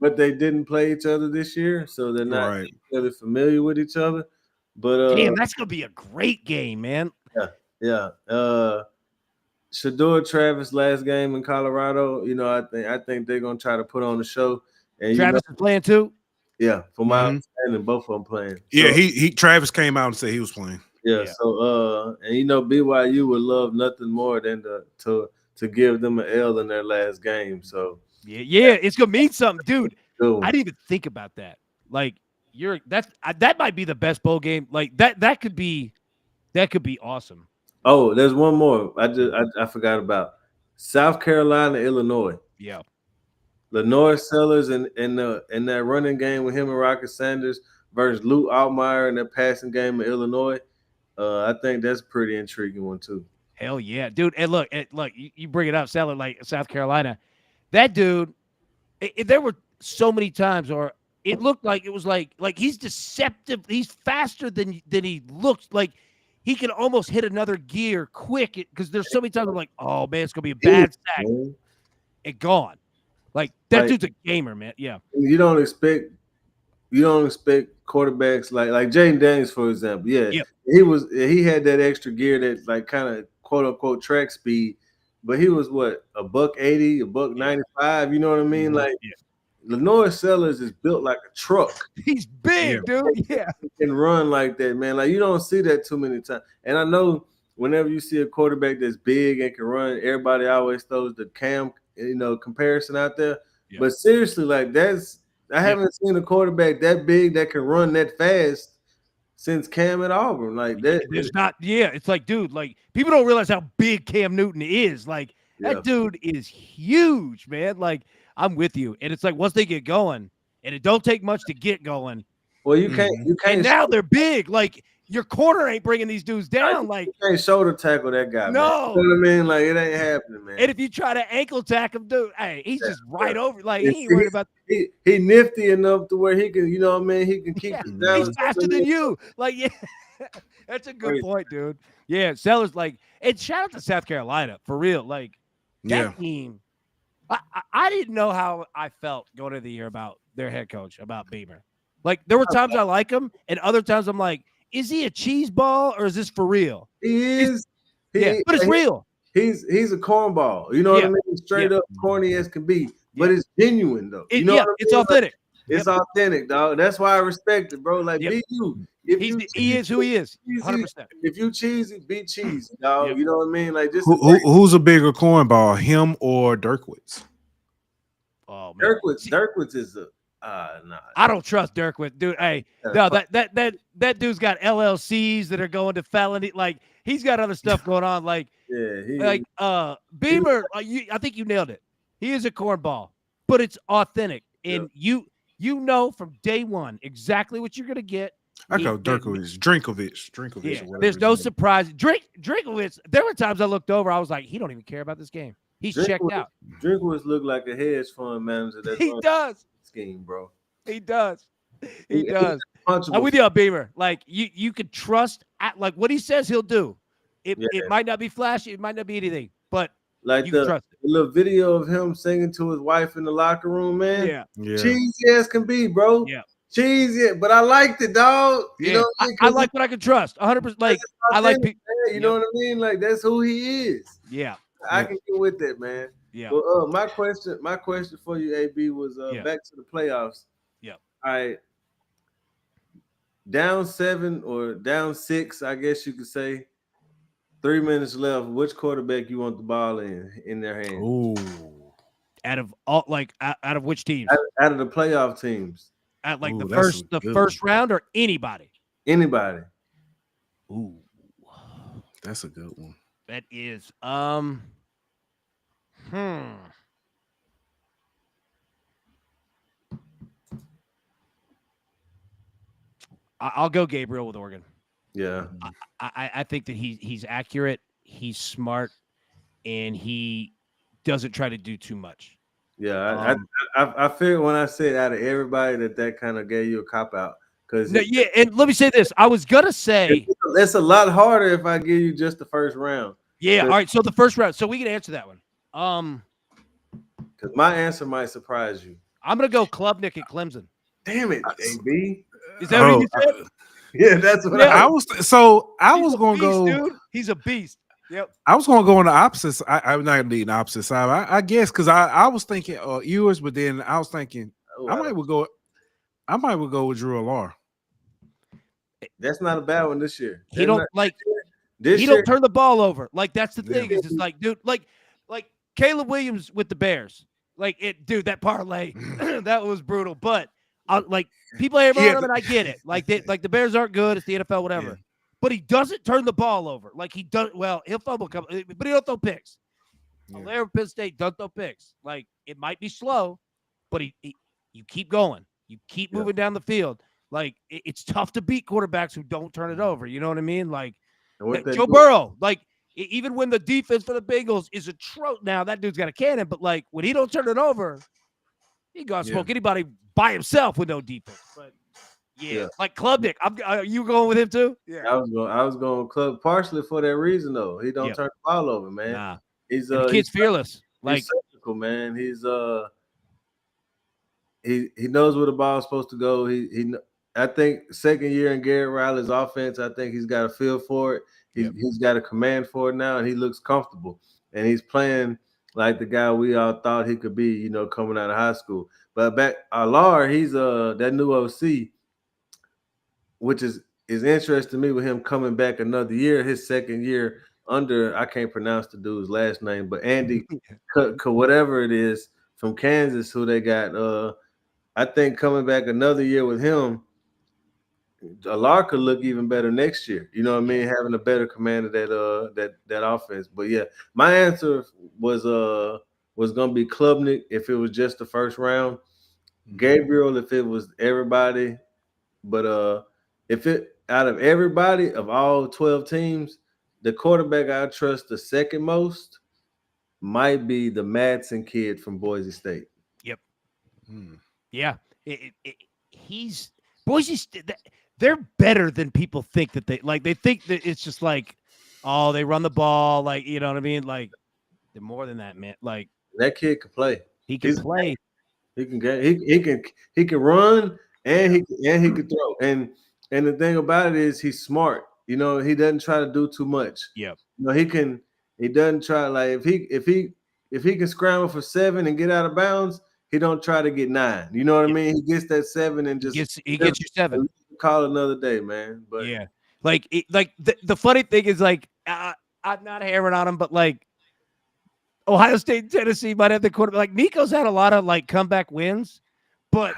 they didn't play each other this year, so they're not really familiar with each other. But damn, that's gonna be a great game, man. Yeah. Shador Travis last game in Colorado. You know, I think they're gonna try to put on the show. And Travis is playing too. Yeah, from my understanding, both of them playing. Yeah, he Travis came out and said he was playing. Yeah. So and BYU would love nothing more than to give them an L in their last game. So yeah, it's gonna mean something, dude. I didn't even think about that. Like that might be the best bowl game. Like that could be awesome. Oh, there's one more. I forgot about South Carolina, Illinois. Yeah. Lenore Sellers in that running game with him and Rocket Sanders versus Luke Altmaier in that passing game in Illinois. I think that's a pretty intriguing one too. Hell yeah, dude! And look, you bring it up, Seller, like South Carolina. That dude, there were so many times, or it looked like it was like he's deceptive. He's faster than he looks. Like he can almost hit another gear quick because there's so many times I'm like, oh man, it's gonna be a bad sack. It gone. Like that dude's a gamer, man. Yeah. You don't expect quarterbacks like Jaden Daniels, for example. Yeah. Yep. He had that extra gear that like kind of quote unquote track speed, but he was what, $180, $195. You know what I mean? Like Lenore Sellers is built like a truck. He's big, dude. Yeah. He can run like that, man. Like you don't see that too many times. And I know whenever you see a quarterback that's big and can run, everybody always throws the Cam, comparison out there. Yeah. But seriously, like I haven't seen a quarterback that big that can run that fast since Cam at Auburn. Like that. There's not. Yeah, it's like, dude, like people don't realize how big Cam Newton is. Like that dude is huge, man. Like I'm with you. And it's like once they get going, and it don't take much to get going. Well, you can't. And now they're big. Like your corner ain't bringing these dudes down. Like you can't shoulder tackle that guy. No, man. You know what I mean? Like it ain't happening, man. And if you try to ankle tackle him, dude, hey, he's just right over. Like he ain't worried about. He nifty enough to where he can, you know what I mean? He can keep it down. He's faster than you. Like that's a good point, dude. Yeah, Sellers like, and shout out to South Carolina for real. Like that team. I didn't know how I felt going into the year about their head coach, about Beamer. Like there were times I like him, and other times I'm like, is he a cheese ball or is this for real? He is. But it's real. He's a cornball. You know what I mean? Straight up corny as can be. But it's genuine though. You know what I mean? It's authentic. Like, it's authentic, dog. That's why I respect it, bro. Like be you. He is who he is. 100%. If you cheesy, be cheesy, dog. You know what I mean? Like just who's a bigger cornball, him or Dirkwitz? Oh man, Dirkwitz is a nah. I don't trust Dirkwitz, dude. Hey, no, that dude's got LLCs that are going to felony. Like he's got other stuff going on. Like Beamer. I think you nailed it. He is a cornball, but it's authentic, and you know from day one exactly what you're gonna get. I go Drinkovich. Yeah, there's no surprise. Drinkovich. There were times I looked over. I was like, he don't even care about this game. He's checked out. Drinkovich looked like a hedge fund manager. He does. Scheme, bro. He does. He does. I'm with you, Beamer. Like you could trust like what he says he'll do. It might not be flashy. It might not be anything, but like you can trust it. The little video of him singing to his wife in the locker room, man. Yeah. Cheesy as can be, bro. Yeah. Cheesy, but I liked it, dog. Yeah. You know what I mean? I like what I can trust. 100%. Like I like people. You know what I mean? Like that's who he is. Yeah. I can get with that, man. Yeah. Well, my question for you, AB, was back to the playoffs. Yeah. All right. Down 7 or down 6, I guess you could say. 3 minutes left. Which quarterback you want the ball in their hands? Ooh. Out of all, out of which teams? Out of the playoff teams. At the first round or anybody? Anybody. Ooh. That's a good one. That is I'll go Gabriel with Oregon. Yeah. I think that he's accurate, he's smart, and he doesn't try to do too much. Yeah, I figured when I said out of everybody that kind of gave you a cop out because yeah, and let me say this: I was gonna say it's a lot harder if I give you just the first round. Yeah, all right. So the first round, so we can answer that one. Because my answer might surprise you. I'm gonna go Klubnik at Clemson. Damn it, AB. Is that what you said? Yeah, that's what I was. So I was gonna beast, go. Dude, he's a beast. Yep. I was gonna go on the opposite. I'm not gonna be the opposite side. I guess because I was thinking Ewers, but then I was thinking I might would go with Drew Allar. That's not a bad one this year. He don't turn the ball over. Like that's the thing. Yeah. Is just like, dude, like Caleb Williams with the Bears. Like that parlay, that was brutal. But like people hate on him, and I get it. Like the Bears aren't good. It's the NFL, whatever. Yeah. But he doesn't turn the ball over. Like he does. Well, he'll fumble, but he don't throw picks. Yeah. Alaire Penn State don't throw picks. Like it might be slow, but you keep going. You keep moving down the field. Like it's tough to beat quarterbacks who don't turn it over. You know what I mean? Like Joe Burrow. Like even when the defense for the Bengals is a trout now, that dude's got a cannon. But like when he don't turn it over, he gonna smoke anybody by himself with no defense. But like Klubnik. Are you going with him too? Yeah, I was going Club partially for that reason though. He don't turn the ball over, man. Nah. He's the kid's fearless. Like he's surgical, man. He's he knows where the ball's supposed to go. I think second year in Garrett Riley's offense, I think he's got a feel for it. He's got a command for it now, and he looks comfortable. And he's playing like the guy we all thought he could be, you know, coming out of high school. But back Allar, he's that new OC, which is interesting to me with him coming back another year, his second year under, I can't pronounce the dude's last name, but Andy, whatever it is, from Kansas, who they got. I think coming back another year with him, Allar could look even better next year. You know what I mean? Having a better command of that offense. But yeah, my answer was gonna be Klubnik if it was just the first round. Gabriel if it was everybody. But if it out of everybody of all 12 teams, the quarterback I trust the second most might be the Madsen kid from Boise State. Yep. Yeah. He's Boise State. They're better than people think that they think that it's just like, oh, they run the ball. Like, you know what I mean? Like they're more than that, man. Like that kid can play. He can play. He can run and he can throw. And the thing about it is he's smart. You know, he doesn't try to do too much. Yep. You know, he doesn't try, like if he can scramble for 7 and get out of bounds, he don't try to get 9. You know what I mean? He gets that 7 and just he gets you 7. Call another day, man. But yeah, like the funny thing is, like I'm not hammering on him, but like Ohio State and Tennessee might have the quarterback. Like Nico's had a lot of like comeback wins, but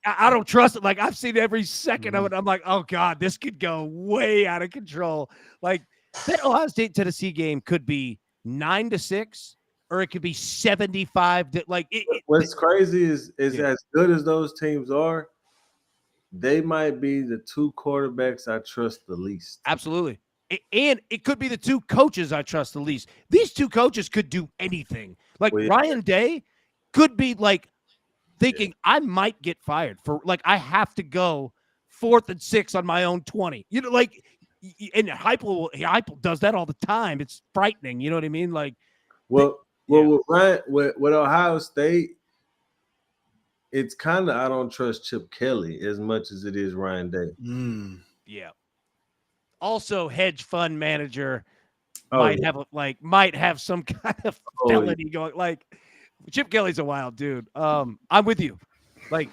I don't trust it. Like I've seen every second of it. I'm like, oh God, this could go way out of control. Like that Ohio State Tennessee game could be 9-6. Or it could be 75. What's crazy is as good as those teams are, they might be the 2 quarterbacks I trust the least. Absolutely. And it could be the 2 coaches I trust the least. These 2 coaches could do anything. Like Ryan Day could be like thinking I might get fired for like I have to go 4th and 6 on my own 20. You know, like and Heupel does that all the time. It's frightening. You know what I mean? Like with Ohio State, it's kind of I don't trust Chip Kelly as much as it is Ryan Day. Yeah. Also, hedge fund manager might have some kind of felony going. Like Chip Kelly's a wild dude. I'm with you. Like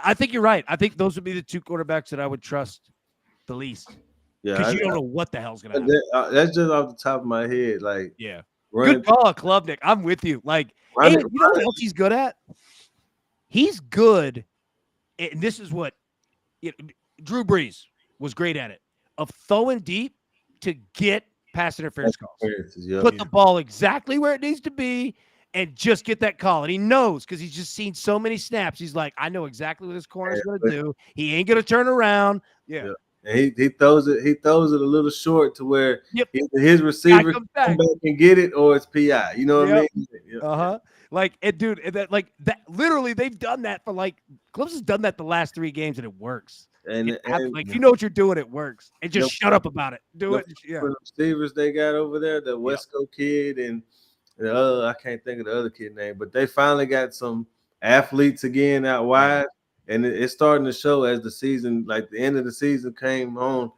I think you're right. I think those would be the 2 quarterbacks that I would trust the least. Yeah, because you don't know what the hell's gonna happen. That's just off the top of my head. Like good call, Klubnik. I'm with you. Like, you know what else he's good at? He's good, and this is what Drew Brees was great at it, of throwing deep to get pass interference calls. Put the ball exactly where it needs to be and just get that call. And he knows because he's just seen so many snaps. He's like, I know exactly what this corner is going to do. He ain't going to turn around. Yeah. and he throws it a little short to where Yep. either his receivers comes come back. back and get it or it's PI. You know what I Yep. mean? Yep. Uh-huh. Like, and dude, that like that literally they've done that for like Clemson's done that the last 3 games and it works. And Like if you know what you're doing, it works. And just shut up about it. Do it. Yeah. The receivers they got over there, the Wesco kid and the other, I can't think of the other kid name, but they finally got some athletes again out wide, and it's starting to show as the season, like the end of the season came on,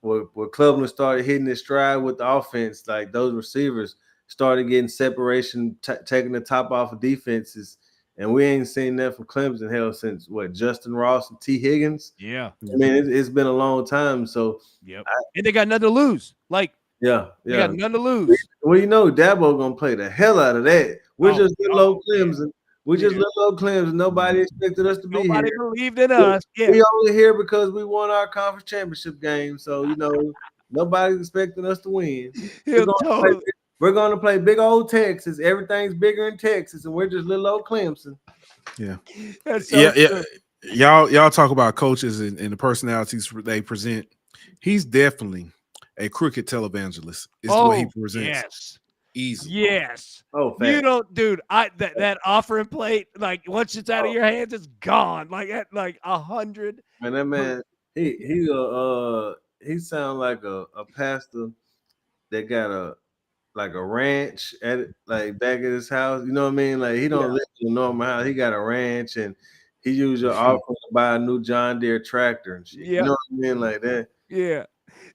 where Klubner started hitting his stride with the offense. Like those receivers started getting separation, taking the top off of defenses, and we ain't seen that from Clemson hell since what, Justin Ross and T. Higgins. Yeah, I mean it's been a long time. So and they got nothing to lose. Like they got nothing to lose. Well, you know, Dabo gonna play the hell out of that. We're just little Clemson. We just little Clemson. Nobody expected us to be here. Nobody believed in us. Yeah. We only here because we won our conference championship game. So you know, nobody's expecting us to win. We're gonna play big old Texas. Everything's bigger in Texas, and we're just little old Clemson. Yeah, yeah. Y'all talk about coaches and the personalities they present. He's definitely a crooked televangelist. Is the way he presents. Yes. Easy. Yes. Oh, you don't, dude. That offering plate, like once it's out of your hands, it's gone. Like at like 100. Man, that man, he sounds like a pastor that got a ranch at it, like back at his house. You know what I mean? Like he don't live in a normal house. He got a ranch and he used your offering to buy a new John Deere tractor and shit. You know what I mean? Like that. Yeah.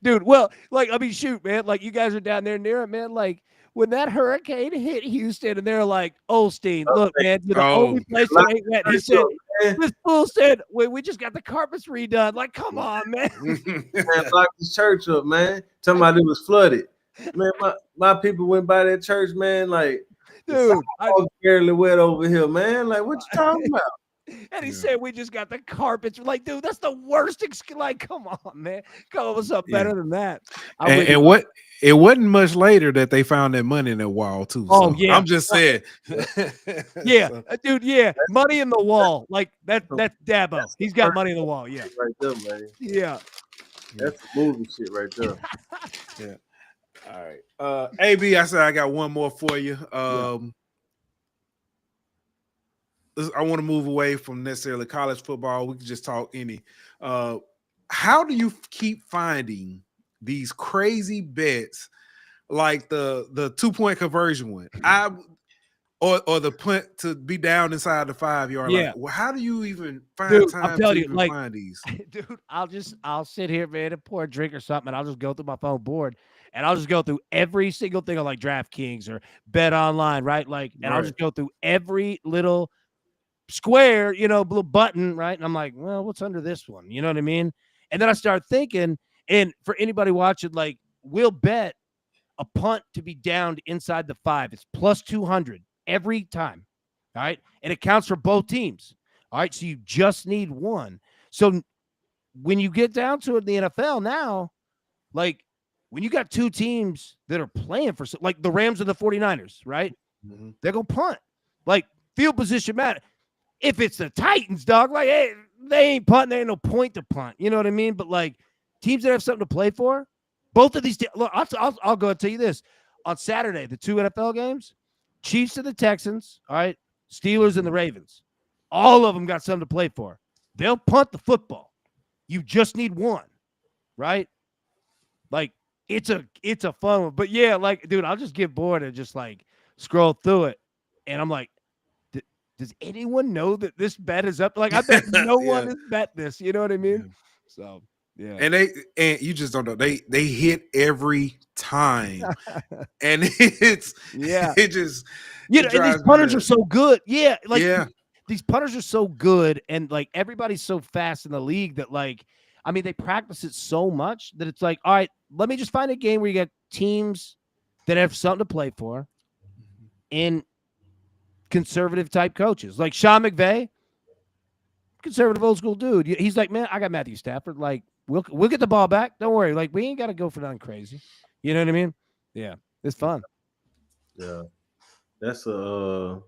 Dude, well, like, I mean, shoot, man. Like, you guys are down there near it, man. Like, when that hurricane hit Houston and they're like, Osteen, look, man, you're the only place that ain't wet. He said, this fool said, we just got the carpets redone. Like, come on, man. Man, locked the church up, man. Talking about it was flooded. Man, my people went by that church, man. Like, dude, I was barely wet over here, man. Like, what you talking about? And he said, we just got the carpets. Like, dude, that's the worst. Like, come on, man. Come up with something better than that. And what it wasn't much later that they found that money in that wall, too. Oh, so yeah. I'm just saying. Dude, yeah. Money in the wall. Like, that's Dabo. He's got money in the wall. Yeah. Right there, man. Yeah. That's movie shit right there. Yeah. All right. AB, I said I got one more for you. I want to move away from necessarily college football. We can just talk any. How do you keep finding these crazy bets like the 2-point conversion one? Or the punt to be down inside the 5-yard line. Yeah. Well, how do you even find time to even find these? Dude, I'll sit here, man, and pour a drink or something, and I'll just go through my phone board, and I'll just go through every single thing on like DraftKings or Bet Online, right? Like, and I'll just go through every little square, little button, right? And I'm like, well, what's under this one? You know what I mean? And then I start thinking, and for anybody watching, like, we'll bet a punt to be downed inside the 5. It's plus 200 every time. All right. And it counts for both teams. All right. So you just need one. So when you get down to it in the NFL now, like when you got 2 teams that are playing for, like the Rams and the 49ers, right? Mm-hmm. They're going to punt. Like field position matter. If it's the Titans, dog, like, hey, they ain't punting. There ain't no point to punt. You know what I mean? But like teams that have something to play for, both of these. Look, I'll go and tell you this. On Saturday, the 2 NFL games, Chiefs and the Texans, all right, Steelers and the Ravens, all of them got something to play for. They'll punt the football. You just need one, right? Like it's a fun one. But yeah, like, dude, I'll just get bored and just like scroll through it, and I'm like, does anyone know that this bet is up? Like, I bet no one has bet this. You know what I mean? Yeah. So yeah. And you just don't know. They hit every time. And it just and these punters are so good. Yeah. Like these punters are so good, and like everybody's so fast in the league that, like, I mean, they practice it so much that it's like, all right, let me just find a game where you got teams that have something to play for and conservative type coaches. Like Sean McVay, conservative old school dude. He's like, man, I got Matthew Stafford. Like, we'll get the ball back. Don't worry. Like, we ain't got to go for nothing crazy. You know what I mean? Yeah, it's fun. Yeah, that's a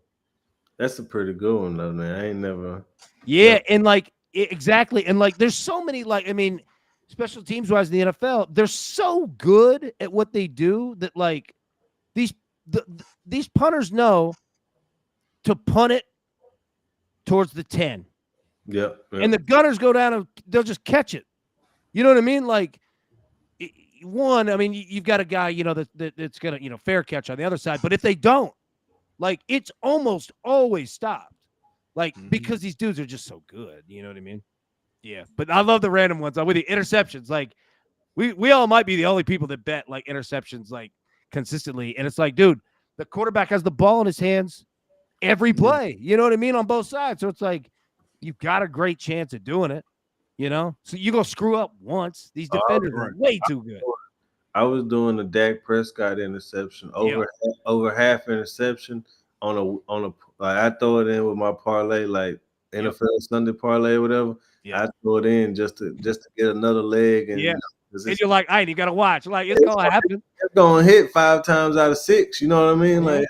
pretty good one though, man. I ain't never. Yeah, and like exactly, and like there's so many. Like, I mean, special teams wise in the NFL, they're so good at what they do that like these punters know to punt it towards the 10. Yep. And the gunners go down and they'll just catch it. You know what I mean? Like, one, I mean, you've got a guy, that's going to, fair catch on the other side. But if they don't, like, it's almost always stopped. Like, because these dudes are just so good. You know what I mean? Yeah. But I love the random ones. With the interceptions, like, we all might be the only people that bet, like, interceptions, like, consistently. And it's like, dude, the quarterback has the ball in his hands every play. You know what I mean? On both sides. So it's like, you've got a great chance at doing it. So you go screw up once. These defenders are way too good. I was doing the Dak Prescott interception over half interception on a like I throw it in with my parlay, like NFL Sunday parlay or whatever. I throw it in just to get another leg, and and you're like, you got to watch. Like, it's gonna happen. It's gonna hit 5 times out of 6. You know what I mean? Like,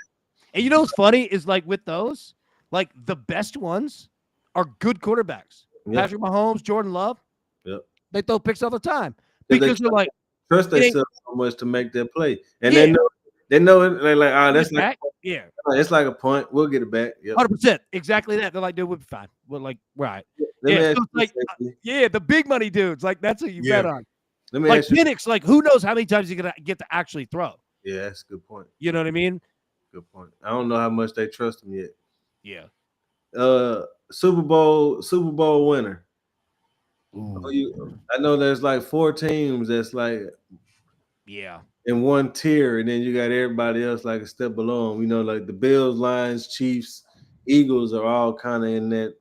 and you know what's funny is like with those, like the best ones are good quarterbacks. Patrick Mahomes, Jordan Love. Yep. They throw picks all the time because they're like trust themselves so much to make their play, and they know it. They're like, that's like it's like a punt. We'll get it back. 100%, exactly that. They're like, dude, we'll be fine. We're like, right. So it's like, the big money dudes. Like that's what you bet on. Let me like ask you, Penix, like who knows how many times you're gonna get to actually throw? Yeah, that's a good point. You know what I mean? Good point. I don't know how much they trust him yet. Yeah. Super Bowl winner. I know there's like 4 teams that's like in one tier, and then you got everybody else like a step below them. Like the Bills, Lions, Chiefs, Eagles are all kind of in that.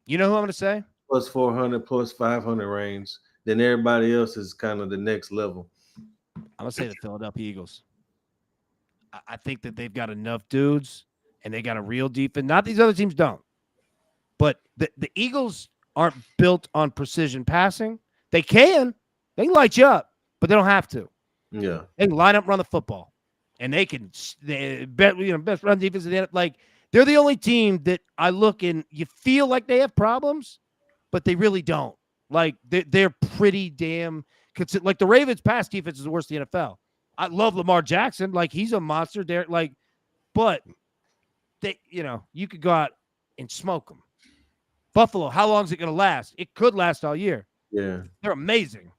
You know who I'm gonna say? Plus 400, plus 500 range. Then everybody else is kind of the next level. I'm gonna say the Philadelphia Eagles. I think that they've got enough dudes and they got a real defense. Not these other teams don't, but the Eagles aren't built on precision passing. They can light you up, but they don't have to. Yeah, they can line up, run the football, and they can. Best run defense. Like they're the only team that I look and you feel like they have problems, but they really don't. Like they're pretty damn. Like the Ravens' pass defense is the worst in the NFL. I love Lamar Jackson. Like he's a monster there. Like, but they, you could go out and smoke them. Buffalo, how long is it going to last? It could last all year. Yeah. They're amazing.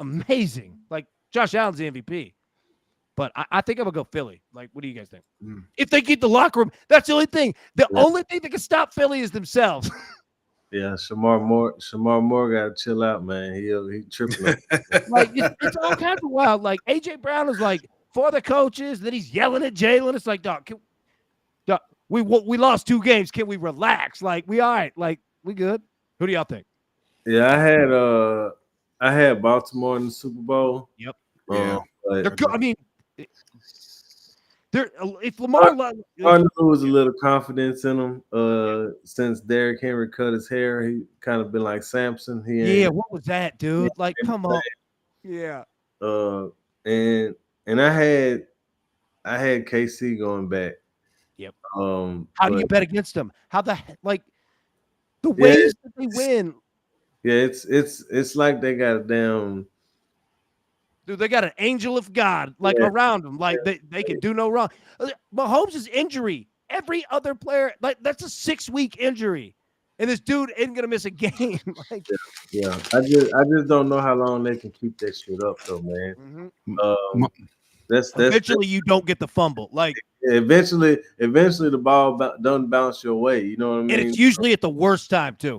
Amazing. Like Josh Allen's the MVP. But I think I'm going to go Philly. Like, what do you guys think? If they keep the locker room, that's the only thing. The only thing that can stop Philly is themselves. Yeah, Shamar Moore got to chill out, man. He tripping. Like it's all kinds of wild. Like AJ Brown is like for the coaches, then he's yelling at Jalen. It's like, dog, we lost 2 games. Can we relax? Like we all right? Like we good? Who do y'all think? Yeah, I had Baltimore in the Super Bowl. Yep. They're good. I mean, if Lamar, I knew there was a little confidence in him. Since Derrick Henry cut his hair, he kind of been like Samson. What was that, dude? Like, come on. Yeah. And I had KC going back. Yep. How do you bet against them? How the ways that they win? Yeah, it's like they got a damn. Dude, they got an angel of God around them. Like they can do no wrong. Mahomes' injury, every other player, like that's a 6-week injury. And this dude isn't gonna miss a game. Yeah. I just don't know how long they can keep that shit up though, man. That's eventually you don't get the fumble. Like eventually the ball doesn't bounce your way. You know what I mean? And it's usually at the worst time too.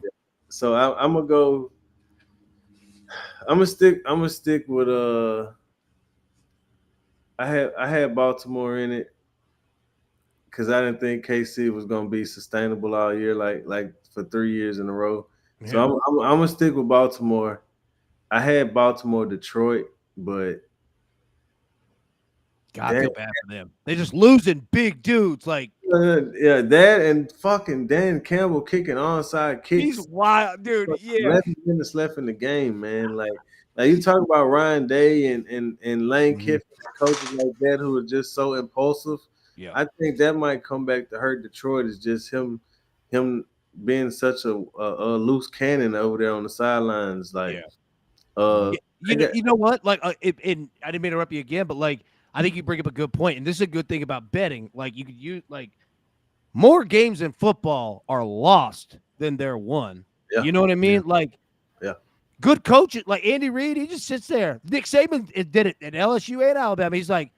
So I'm gonna go. I'm gonna stick with I had Baltimore in it because I didn't think KC was gonna be sustainable all year, like for 3 years in a row. Yeah. So I'm gonna stick with Baltimore. I had Baltimore, Detroit, but God, I feel bad for them. They're just losing big dudes. Like that and fucking Dan Campbell kicking onside kicks. He's wild, dude. 11 minutes left in the game, man. Like you talk about Ryan Day and Lane Kiffin, coaches like that who are just so impulsive. Yeah, I think that might come back to hurt Detroit. Is just him being such a loose cannon over there on the sidelines. Like, You know what? Like, I didn't mean to interrupt you again, but like, I think you bring up a good point, and this is a good thing about betting. Like, you could use like more games in football are lost than they're won. Yeah. You know what I mean? Like, good coaches like Andy Reid, he just sits there. Nick Saban did it at LSU and Alabama. He's like,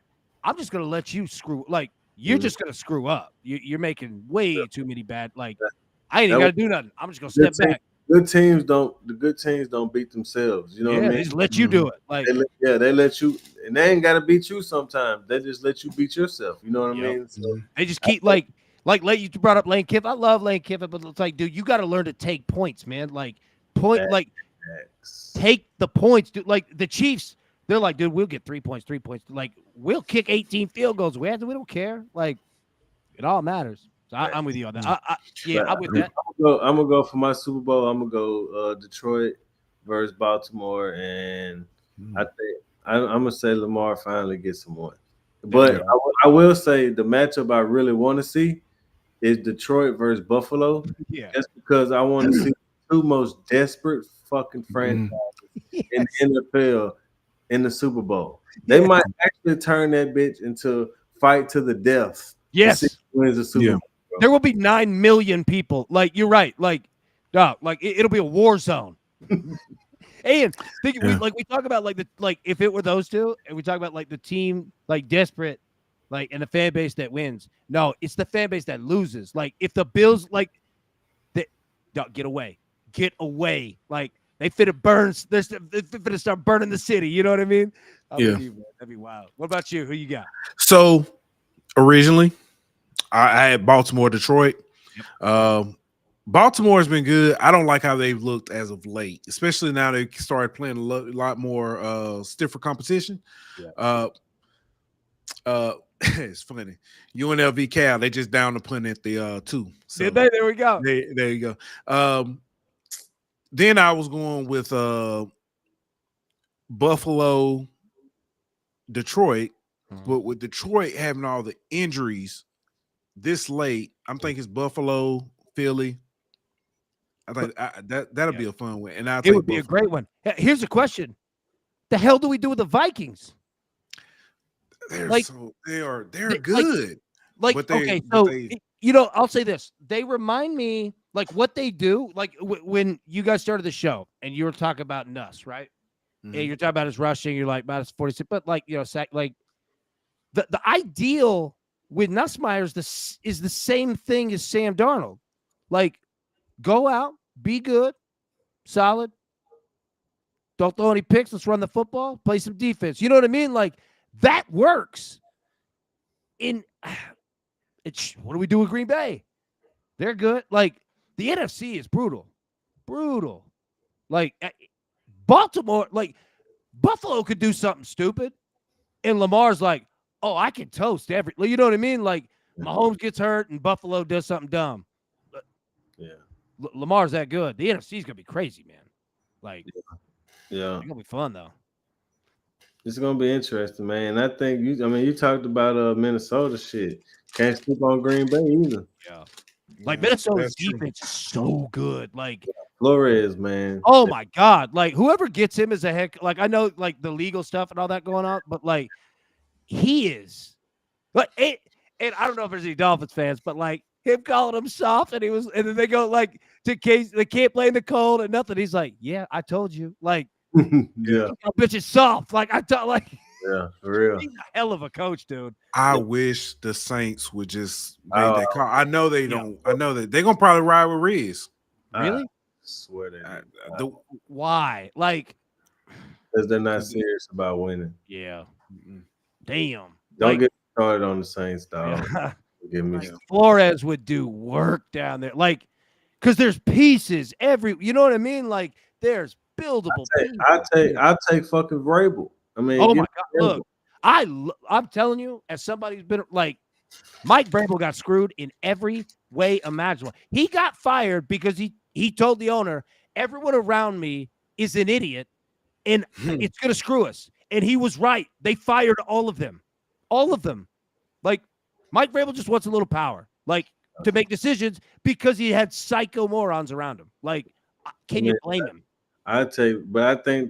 I'm just gonna let you screw. Like, you're just gonna screw up. You're making way too many bad. Like, I ain't even gotta do nothing. I'm just gonna step back. The good teams don't beat themselves. You know what I mean? They just let you do it. Like, they let you, and they ain't gotta beat you sometimes. They just let you beat yourself. You know what I mean? So, they just keep like you brought up Lane Kiffin. I love Lane Kiffin, but it's like, dude, you got to learn to take points, man. Like, take the points, dude. Like the Chiefs, they're like, dude, we'll get 3 points. Like, we'll kick 18 field goals. We don't care. Like, it all matters. So I'm with you on that. I'm with that. I'm gonna go for my Super Bowl. I'm gonna go Detroit versus Baltimore, and I think I'm gonna say Lamar finally gets some one. But I will say the matchup I really want to see is Detroit versus Buffalo. Yeah, just because I want to see the two most desperate fucking franchises in the NFL in the Super Bowl. They might actually turn that bitch into fight to the death. Yes, wins the Super Bowl. There will be 9 million people. Like, you're right. Like, it'll be a war zone. And we talk about like if it were those two, and we talk about like the team like desperate, like, and the fan base that wins. No, it's the fan base that loses. Like, if the Bills get away. Like, they finna burn. They finna start burning the city. You know what I mean? That'd be wild. What about you? Who you got? So originally, I had Baltimore, Detroit. Baltimore's been good. I don't like how they've looked as of late, especially now they started playing a lot more stiffer competition. It's funny. UNLV Cal, they just down to playing at the 2. So Did they? There we go. There you go. Then I was going with Buffalo, Detroit, but with Detroit having all the injuries this late, I'm thinking it's Buffalo, Philly. I think that'll be a fun win, and it would be a great one. Here's a question: the hell do we do with the Vikings? They're good. I'll say this: they remind me like what they do. Like when you guys started the show and you were talking about Nuss, right? Mm-hmm. And you're talking about his rushing. You're like minus 46, but like like the ideal with Nussmeier is the same thing as Sam Darnold. Like, go out, be good, solid. Don't throw any picks. Let's run the football. Play some defense. You know what I mean? Like, that works. What do we do with Green Bay? They're good. Like, the NFC is brutal. Like, Baltimore, like, Buffalo could do something stupid, and Lamar's like, oh, I can toast every. You know what I mean? Like, Mahomes gets hurt and Buffalo does something dumb. Lamar's that good. The NFC is gonna be crazy, man. Like, it's gonna be fun though. It's gonna be interesting, man. I think you talked about Minnesota shit. Can't sleep on Green Bay either. Yeah, like Minnesota's defense is so good. Like Flores, man. Oh my God! Like, whoever gets him is a heck. Like, I know like the legal stuff and all that going on, but like he is. But and I don't know if there's any Dolphins fans, but like him calling him soft, and then they go like to case they can't play in the cold and nothing. He's like, yeah, I told you. Like, bitch is soft. Like I thought. Like, yeah, for real. He's a hell of a coach, dude. I wish the Saints would just make that call. I know they don't. I know that they're gonna probably ride with Riz. Really? I swear they do. Why? Like, because they're not serious about winning. Yeah. Damn. Don't get started on the Saints, dog. Give me Flores would do work down there, like, because there's pieces you know what I mean? Like, there's buildable. I take fucking Vrabel. I mean, oh my God, look, I'm telling you, as somebody who's been like, Mike Vrabel got screwed in every way imaginable. He got fired because he told the owner, everyone around me is an idiot, and it's gonna screw us. And he was right. They fired all of them. Like, Mike Vrabel just wants a little power, like, to make decisions because he had psycho morons around him. Like, can you blame him? I think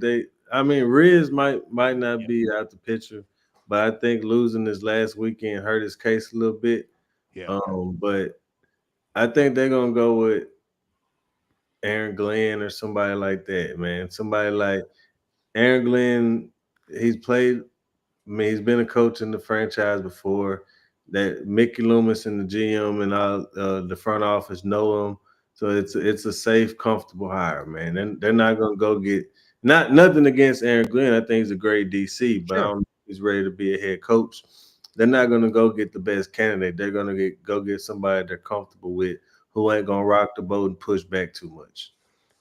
I mean, Riz might not be out the picture, but I think losing this last weekend hurt his case a little bit. Yeah. But I think they're gonna go with Aaron Glenn or somebody like that, man. Somebody like Aaron Glenn. He's played. I mean, he's been a coach in the franchise before. That Mickey Loomis and the GM and all the front office know him, so it's a safe, comfortable hire, man. They're not gonna go get nothing against Aaron Glenn. I think he's a great DC, but I don't know if he's ready to be a head coach. They're not gonna go get the best candidate. They're gonna go get somebody they're comfortable with, who ain't gonna rock the boat and push back too much.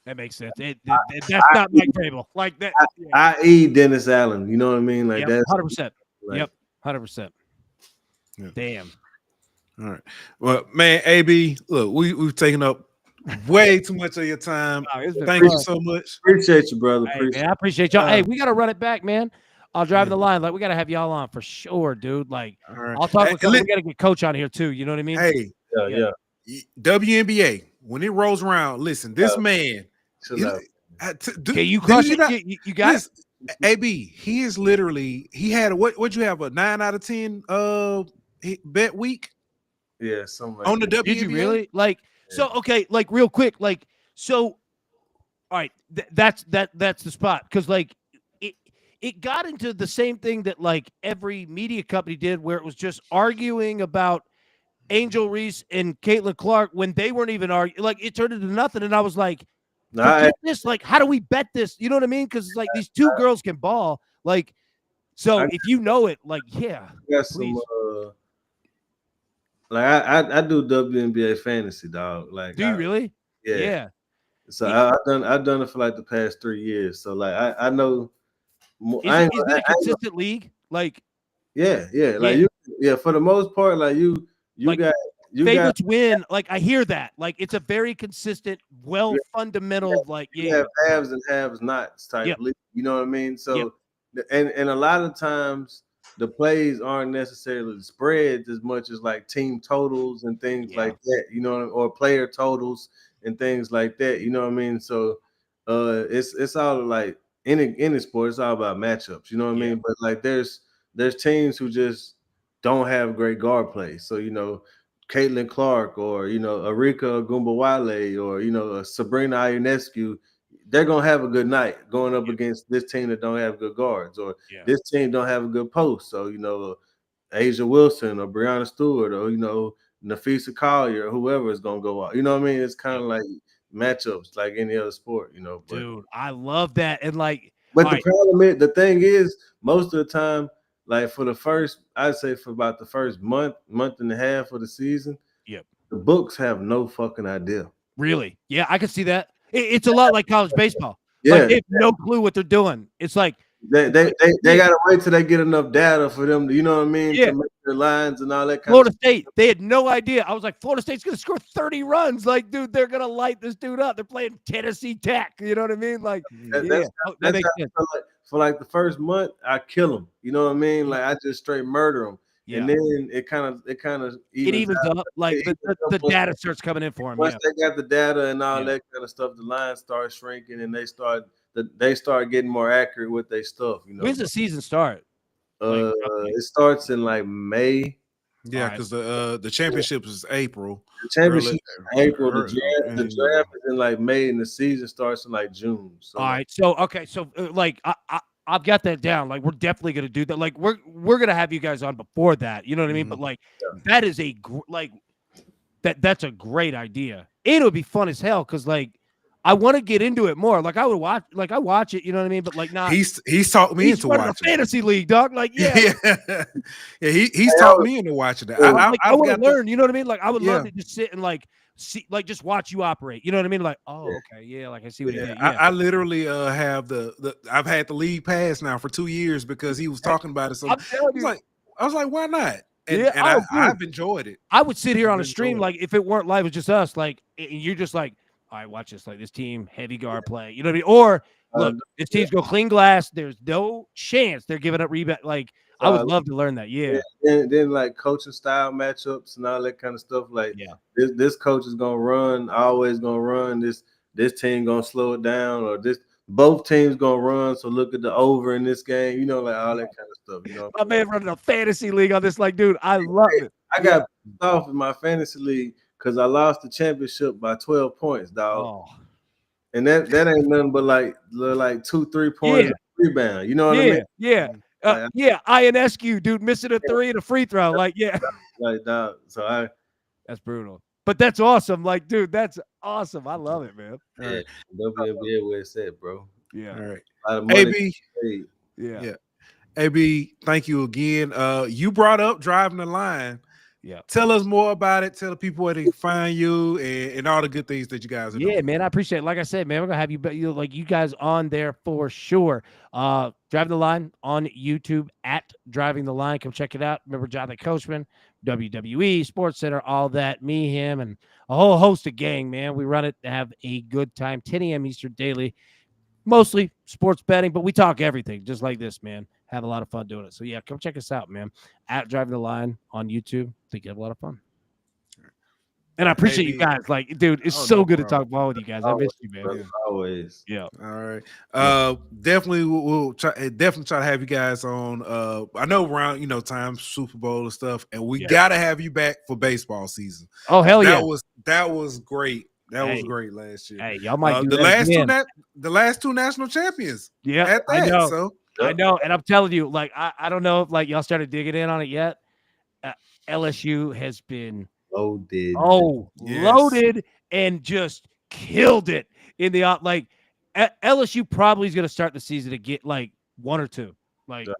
That makes sense. That's not Mike Vrabel. Like that. I.e. Dennis Allen. You know what I mean? Like that's 100%. like, Yep, 100%. Yeah. Damn. All right. Well, man, AB, look, we've taken up way too much of your time. Thank you so much. Appreciate you, brother. Hey, man, I appreciate y'all. Hey, we gotta run it back, man. I'll drive the line. Like, we gotta have y'all on for sure, dude. Like, I'll talk with we gotta get Coach on here too. You know what I mean? Hey, yeah. WNBA, when it rolls around, listen, this man. Okay, you crush it. You got it. AB, he is literally. He had what'd you have, a 9 out of 10 bet week? Yeah, something on the WNBA. Did you really? Like, so okay, like real quick, like so. All right, that's the spot, because like it got into the same thing that like every media company did, where it was just arguing about Angel Reese and Caitlin Clark when they weren't even arguing. Like, it turned into nothing, and I was like, forget this. Like, how do we bet this? You know what I mean? Because like these two girls can ball. Like, so if you know it, like, yeah, got some. Like I do WNBA fantasy, dog. Like, do you really? Yeah. So I've done it for like the past 3 years. So like I know. Is it a consistent league? Like, yeah. Like for the most part, like you like, got favorites win. Like, I hear that. Like, it's a very consistent, fundamental. Like, you have haves and haves nots type league. You know what I mean? So and a lot of times the plays aren't necessarily spreads as much as like team totals and things like that, you know, or player totals and things like that. You know what I mean? So it's all like any sport, it's all about matchups, you know what I mean? But like there's teams who just don't have great guard play. So, you know, Caitlin Clark or, you know, Arika Gumbawale or, you know, Sabrina Ionescu, they're gonna have a good night going up against this team that don't have good guards, or this team don't have a good post. So, you know, Asia Wilson or Breonna Stewart or, you know, Nafisa Collier or whoever is gonna go out. You know what I mean? It's kind of like matchups like any other sport, you know. But, dude, I love that. And like, but the thing is, most of the time, like for the first, I'd say for about the first month and a half of the season, the books have no fucking idea. Really? Yeah, I can see that. It's a lot like college baseball. Yeah, like, they have no clue what they're doing. It's like they gotta wait till they get enough data for them to, you know what I mean, to make their lines and all that kind Florida of State, they had no idea. I was like, Florida State's gonna score 30 runs. Like, dude, they're gonna light this dude up. They're playing Tennessee Tech. You know what I mean? Like, that makes sense. For like the first month, I kill them. You know what I mean? Like, I just straight murder them. And then it kind of evens up. Like the data starts coming in for them. Once they got the data and all that kind of stuff, the line starts shrinking and they start getting more accurate with their stuff. You know, when's the season start? It starts in like May. Yeah, because the championship is April. The championship is April. The draft is in like May, and the season starts in like June. So all right. So like I've got that down. Like, we're definitely gonna do that. Like, we're gonna have you guys on before that. You know what I mean? But like, that is that's a great idea. It would be fun as hell, because like, I want to get into it more. Like, I watch it. You know what I mean? But like, not he's talked me into watching a fantasy league, dog. Like, he's talked me into watching it. I want to learn. You know what I mean? Like, I would love to just sit and like see, like, just watch you operate. You know what I mean? Like, okay, like, I see what he did. I literally have I've had the league pass now for 2 years because he was talking about it. So I was like, why not? And I've enjoyed it. I would sit here on a stream, like, if it weren't live, it's just us. Like, and you're just like, all right, watch this. Like, this team, heavy guard play. You know what I mean? Or look, this team's go clean glass. There's no chance they're giving up rebound. Like, I would love to learn that. And then like coaching style matchups and all that kind of stuff. Like, this coach is gonna run, always gonna run. This team gonna slow it down, or this both teams gonna run. So look at the over in this game. You know, like all that kind of stuff. You know, My man running a fantasy league on this. Like, dude, I love it. I got pissed off in my fantasy league because I lost the championship by 12 points, dog. Oh, And that ain't nothing but like 2-3 points of rebound. You know what I mean? Yeah. Like, INSQ, dude, missing a 3 and a free throw. Like, yeah. Like, dog. So That's brutal. But that's awesome. Like, dude, that's awesome. I love it, man. yeah, WNBA where it's at, bro. Yeah. All right. A lot of money AB. paid. Yeah. AB, thank you again. You brought up driving the line. Yeah. Tell us more about it. Tell the people where they can find you and all the good things that you guys are doing. Yeah, man, I appreciate it. Like I said, man, we're gonna have you guys on there for sure. Driving the Line on YouTube at Driving the Line. Come check it out. Remember Jonathan Coachman, WWE, Sports Center, all that. Me, him, and a whole host of gang, man. We run it to have a good time. 10 a.m. Eastern daily. Mostly sports betting, but we talk everything just like this, man. Have a lot of fun doing it. So yeah, come check us out, man. At Driving the Line on YouTube. I think you have a lot of fun. And I appreciate you guys. Like, dude, it's so good to talk ball with you guys. I miss you, man. Always. Yeah. All right. Definitely we'll try to have you guys on. I know around time Super Bowl and stuff, and we gotta have you back for baseball season. Oh, hell yeah. That was great. That was great last year. Hey, y'all might do the that last two national champions. Yeah, at that, I know. So I know, and I'm telling you, like, I don't know if like y'all started digging in on it yet. LSU has been loaded and just killed it in the like. LSU probably is going to start the season to get like 1 or 2. Like, yep.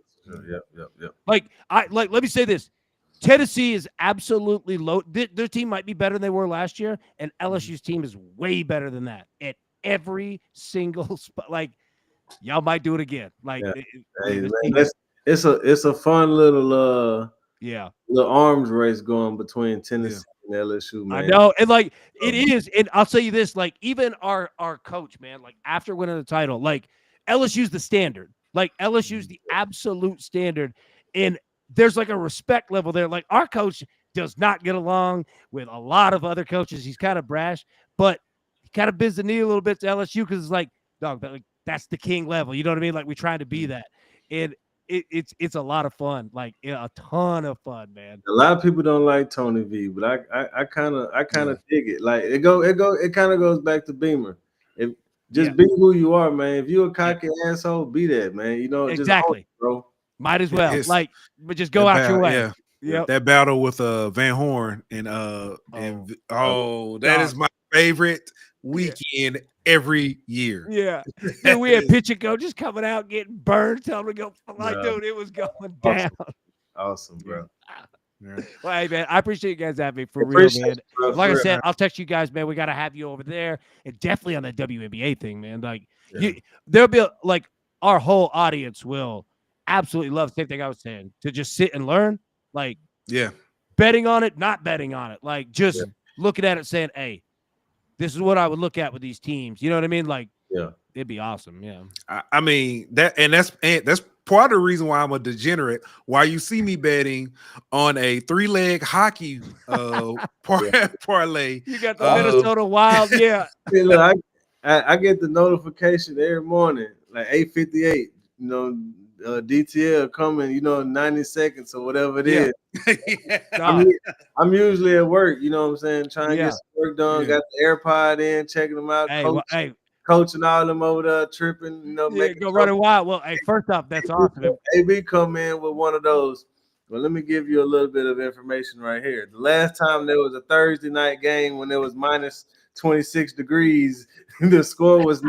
Like let me say this. Tennessee is absolutely low. Their team might be better than they were last year, and LSU's team is way better than that at every single spot. Like, y'all might do it again. Like, it's a fun little little arms race going between Tennessee and LSU, man. I know, and like it is, and I'll tell you this: like, even our coach, man, like after winning the title, like LSU's the standard. Like LSU's the absolute standard, and there's like a respect level there. Like our coach does not get along with a lot of other coaches. He's kind of brash, but he kind of bends the knee a little bit to LSU because it's like, dog, that's the king level. You know what I mean? Like we're trying to be that. And it's a lot of fun, like a ton of fun, man. A lot of people don't like Tony V, but I kind of dig it. Like it kind of goes back to Beamer. If just be who you are, man. If you're a cocky asshole, be that, man. You know, exactly, just bro. Might as well, but just go out your way. Yeah, that battle with Van Horn and that is my favorite weekend every year. Yeah. Dude, we had Pitch and Go just coming out getting burned, telling me to go. Like, dude, it was going down. Awesome, bro. Well, hey, man, I appreciate you guys having me for real, man. Like I said, I'll text you guys, man. We got to have you over there, and definitely on that WNBA thing, man. Like, there'll be like our whole audience will absolutely love the same thing I was saying, to just sit and learn. Like, betting on it, not betting on it. Like, just looking at it, saying, hey, this is what I would look at with these teams. You know what I mean? Like, it'd be awesome. Yeah. I mean that's part of the reason why I'm a degenerate. Why you see me betting on a 3-leg hockey parlay. You got the Minnesota Wild, See, look, I get the notification every morning, like 8:58. You know, DTL coming. You know, 90 seconds or whatever it is. I'm usually at work. You know what I'm saying? Trying to get some work done. Got the AirPod in, checking them out. Coaching all them over there, tripping, you know, making go running wild. Well, hey, first off, that's awesome. AB come in with one of those. Well, let me give you a little bit of information right here. The last time there was a Thursday night game when it was minus 26 degrees, the score was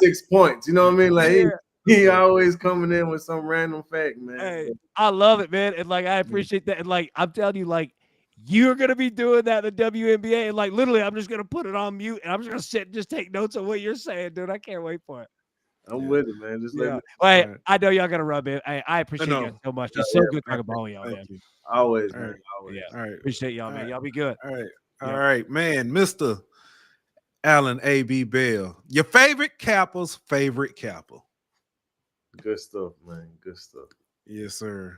6 points. You know what I mean? Like he always coming in with some random fact, man. Hey, I love it, man. And like I appreciate that. And like I'm telling you, like, you're gonna be doing that in the WNBA, and like literally, I'm just gonna put it on mute, and I'm just gonna sit and just take notes on what you're saying, dude. I can't wait for it. I'm with it, man. Just let me. Well, I know y'all gotta rub it. I appreciate you guys so much. It's so good talking about y'all, man. Always, man. Always. Yeah. All right. Appreciate y'all, man. Y'all be good. All right, man. Mr. Allan A.B. Bell, your favorite Kappa's favorite Kappa. Good stuff, man. Good stuff. Yes, sir.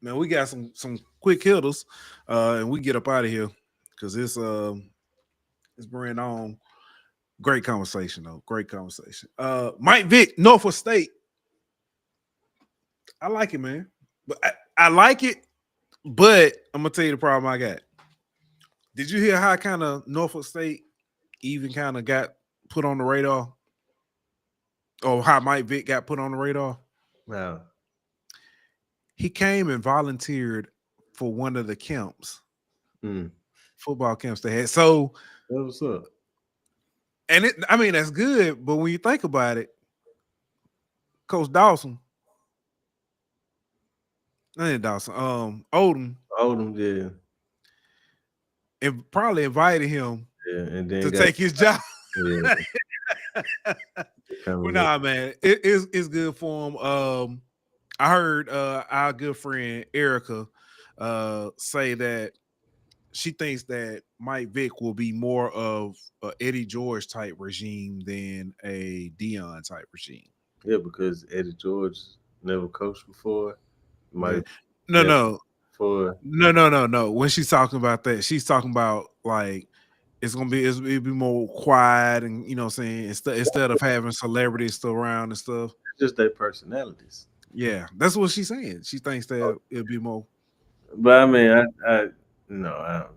Man, we got some quick hitters, and we get up out of here because it's bringing on Great conversation, though. Great conversation. Mike Vick, Norfolk State. I like it, man. But I like it, but I'm gonna tell you the problem I got. Did you hear how kind of Norfolk State even kind of got put on the radar? Or how Mike Vick got put on the radar? Wow. He came and volunteered for one of the camps, football camps they had. So what's up? And I mean, that's good, but when you think about it, Coach Dawson, Odom, yeah. And probably invited him and then to take his job. Yeah. Well, nah, man, it's good for him. I heard our good friend Erica say that she thinks that Mike Vick will be more of a Eddie George type regime than a Dion type regime. Yeah, because Eddie George never coached before. No. When she's talking about that, she's talking about like it'll be more quiet and you know what I'm saying instead of having celebrities still around and stuff. Just their personalities. Yeah, that's what she's saying. She thinks that it'll be more. But I mean, I don't know.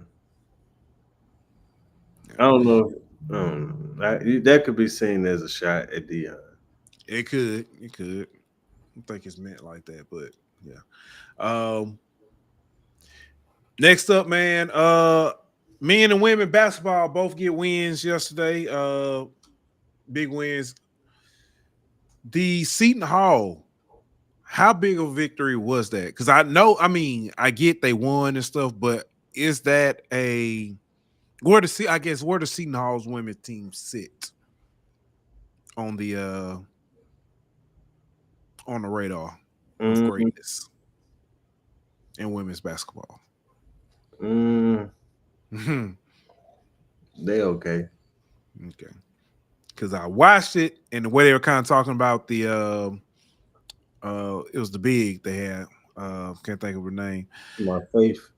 That could be seen as a shot at Dion. It could. I don't think it's meant like that, but yeah. Next up, man. Men and women basketball both get wins yesterday. Big wins. The Seton Hall. How big of a victory was that? Because I get they won and stuff, but is that where the Seton Hall's women's team sit on the radar of greatness in women's basketball? They okay. Because I watched it and the way they were kind of talking about the it was the big they had. Can't think of her name. My Faith.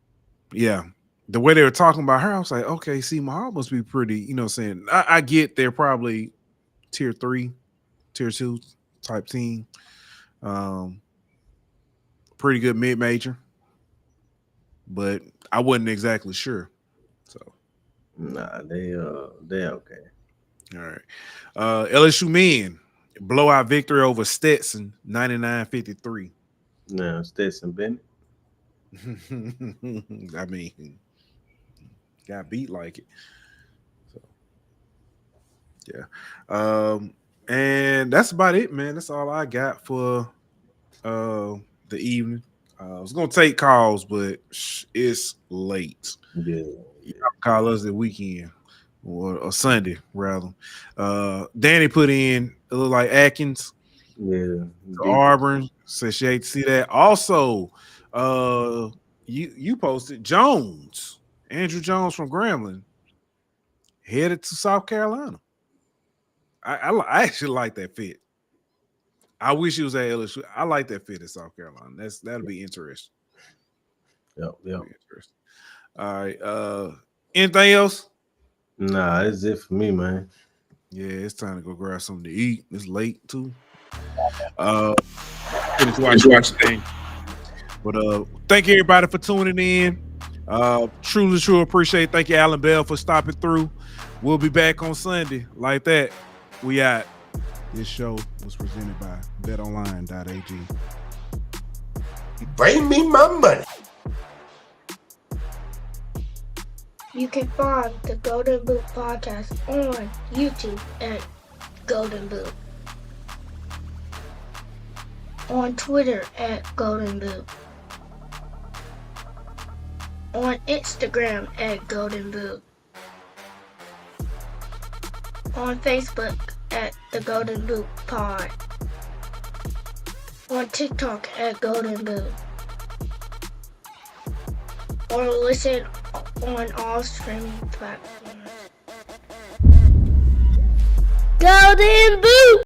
Yeah. The way they were talking about her, I was like, okay, see, Mahal must be pretty, you know what I'm saying? I get they're probably tier 3, tier 2 type team. Pretty good mid-major. But I wasn't exactly sure. So nah, they're okay. All right. LSU men blowout victory over Stetson, 99-53. No, Stetson Bennett. I mean, got beat like it. So yeah. And that's about it, man. That's all I got for the evening. I was gonna take calls, but it's late. Yeah. Y'all call us the weekend or Sunday rather. Danny put in a little like Atkins. Yeah. Auburn said she hate to see that. Also, you posted Jones, Andrew Jones from Grambling, headed to South Carolina. I actually like that fit. I wish he was at LSU. I like that fit at South Carolina. That'll be interesting. Yep. Interesting. All right. Anything else? Nah, that's it for me, man. Yeah, it's time to go grab something to eat. It's late too. Finish watching the thing. But thank you everybody for tuning in. Truly appreciate it. Thank you, Allan Bell, for stopping through. We'll be back on Sunday. Like that. We out. This show was presented by betonline.ag. Bring me my money. You can find the Golden Boot Podcast on YouTube at Golden Boot. On Twitter at Golden Boot. On Instagram at Golden Boot. On Facebook at the Golden Boot Pod. On TikTok at Golden Boot. Or listen on all streaming platforms. Golden Boot!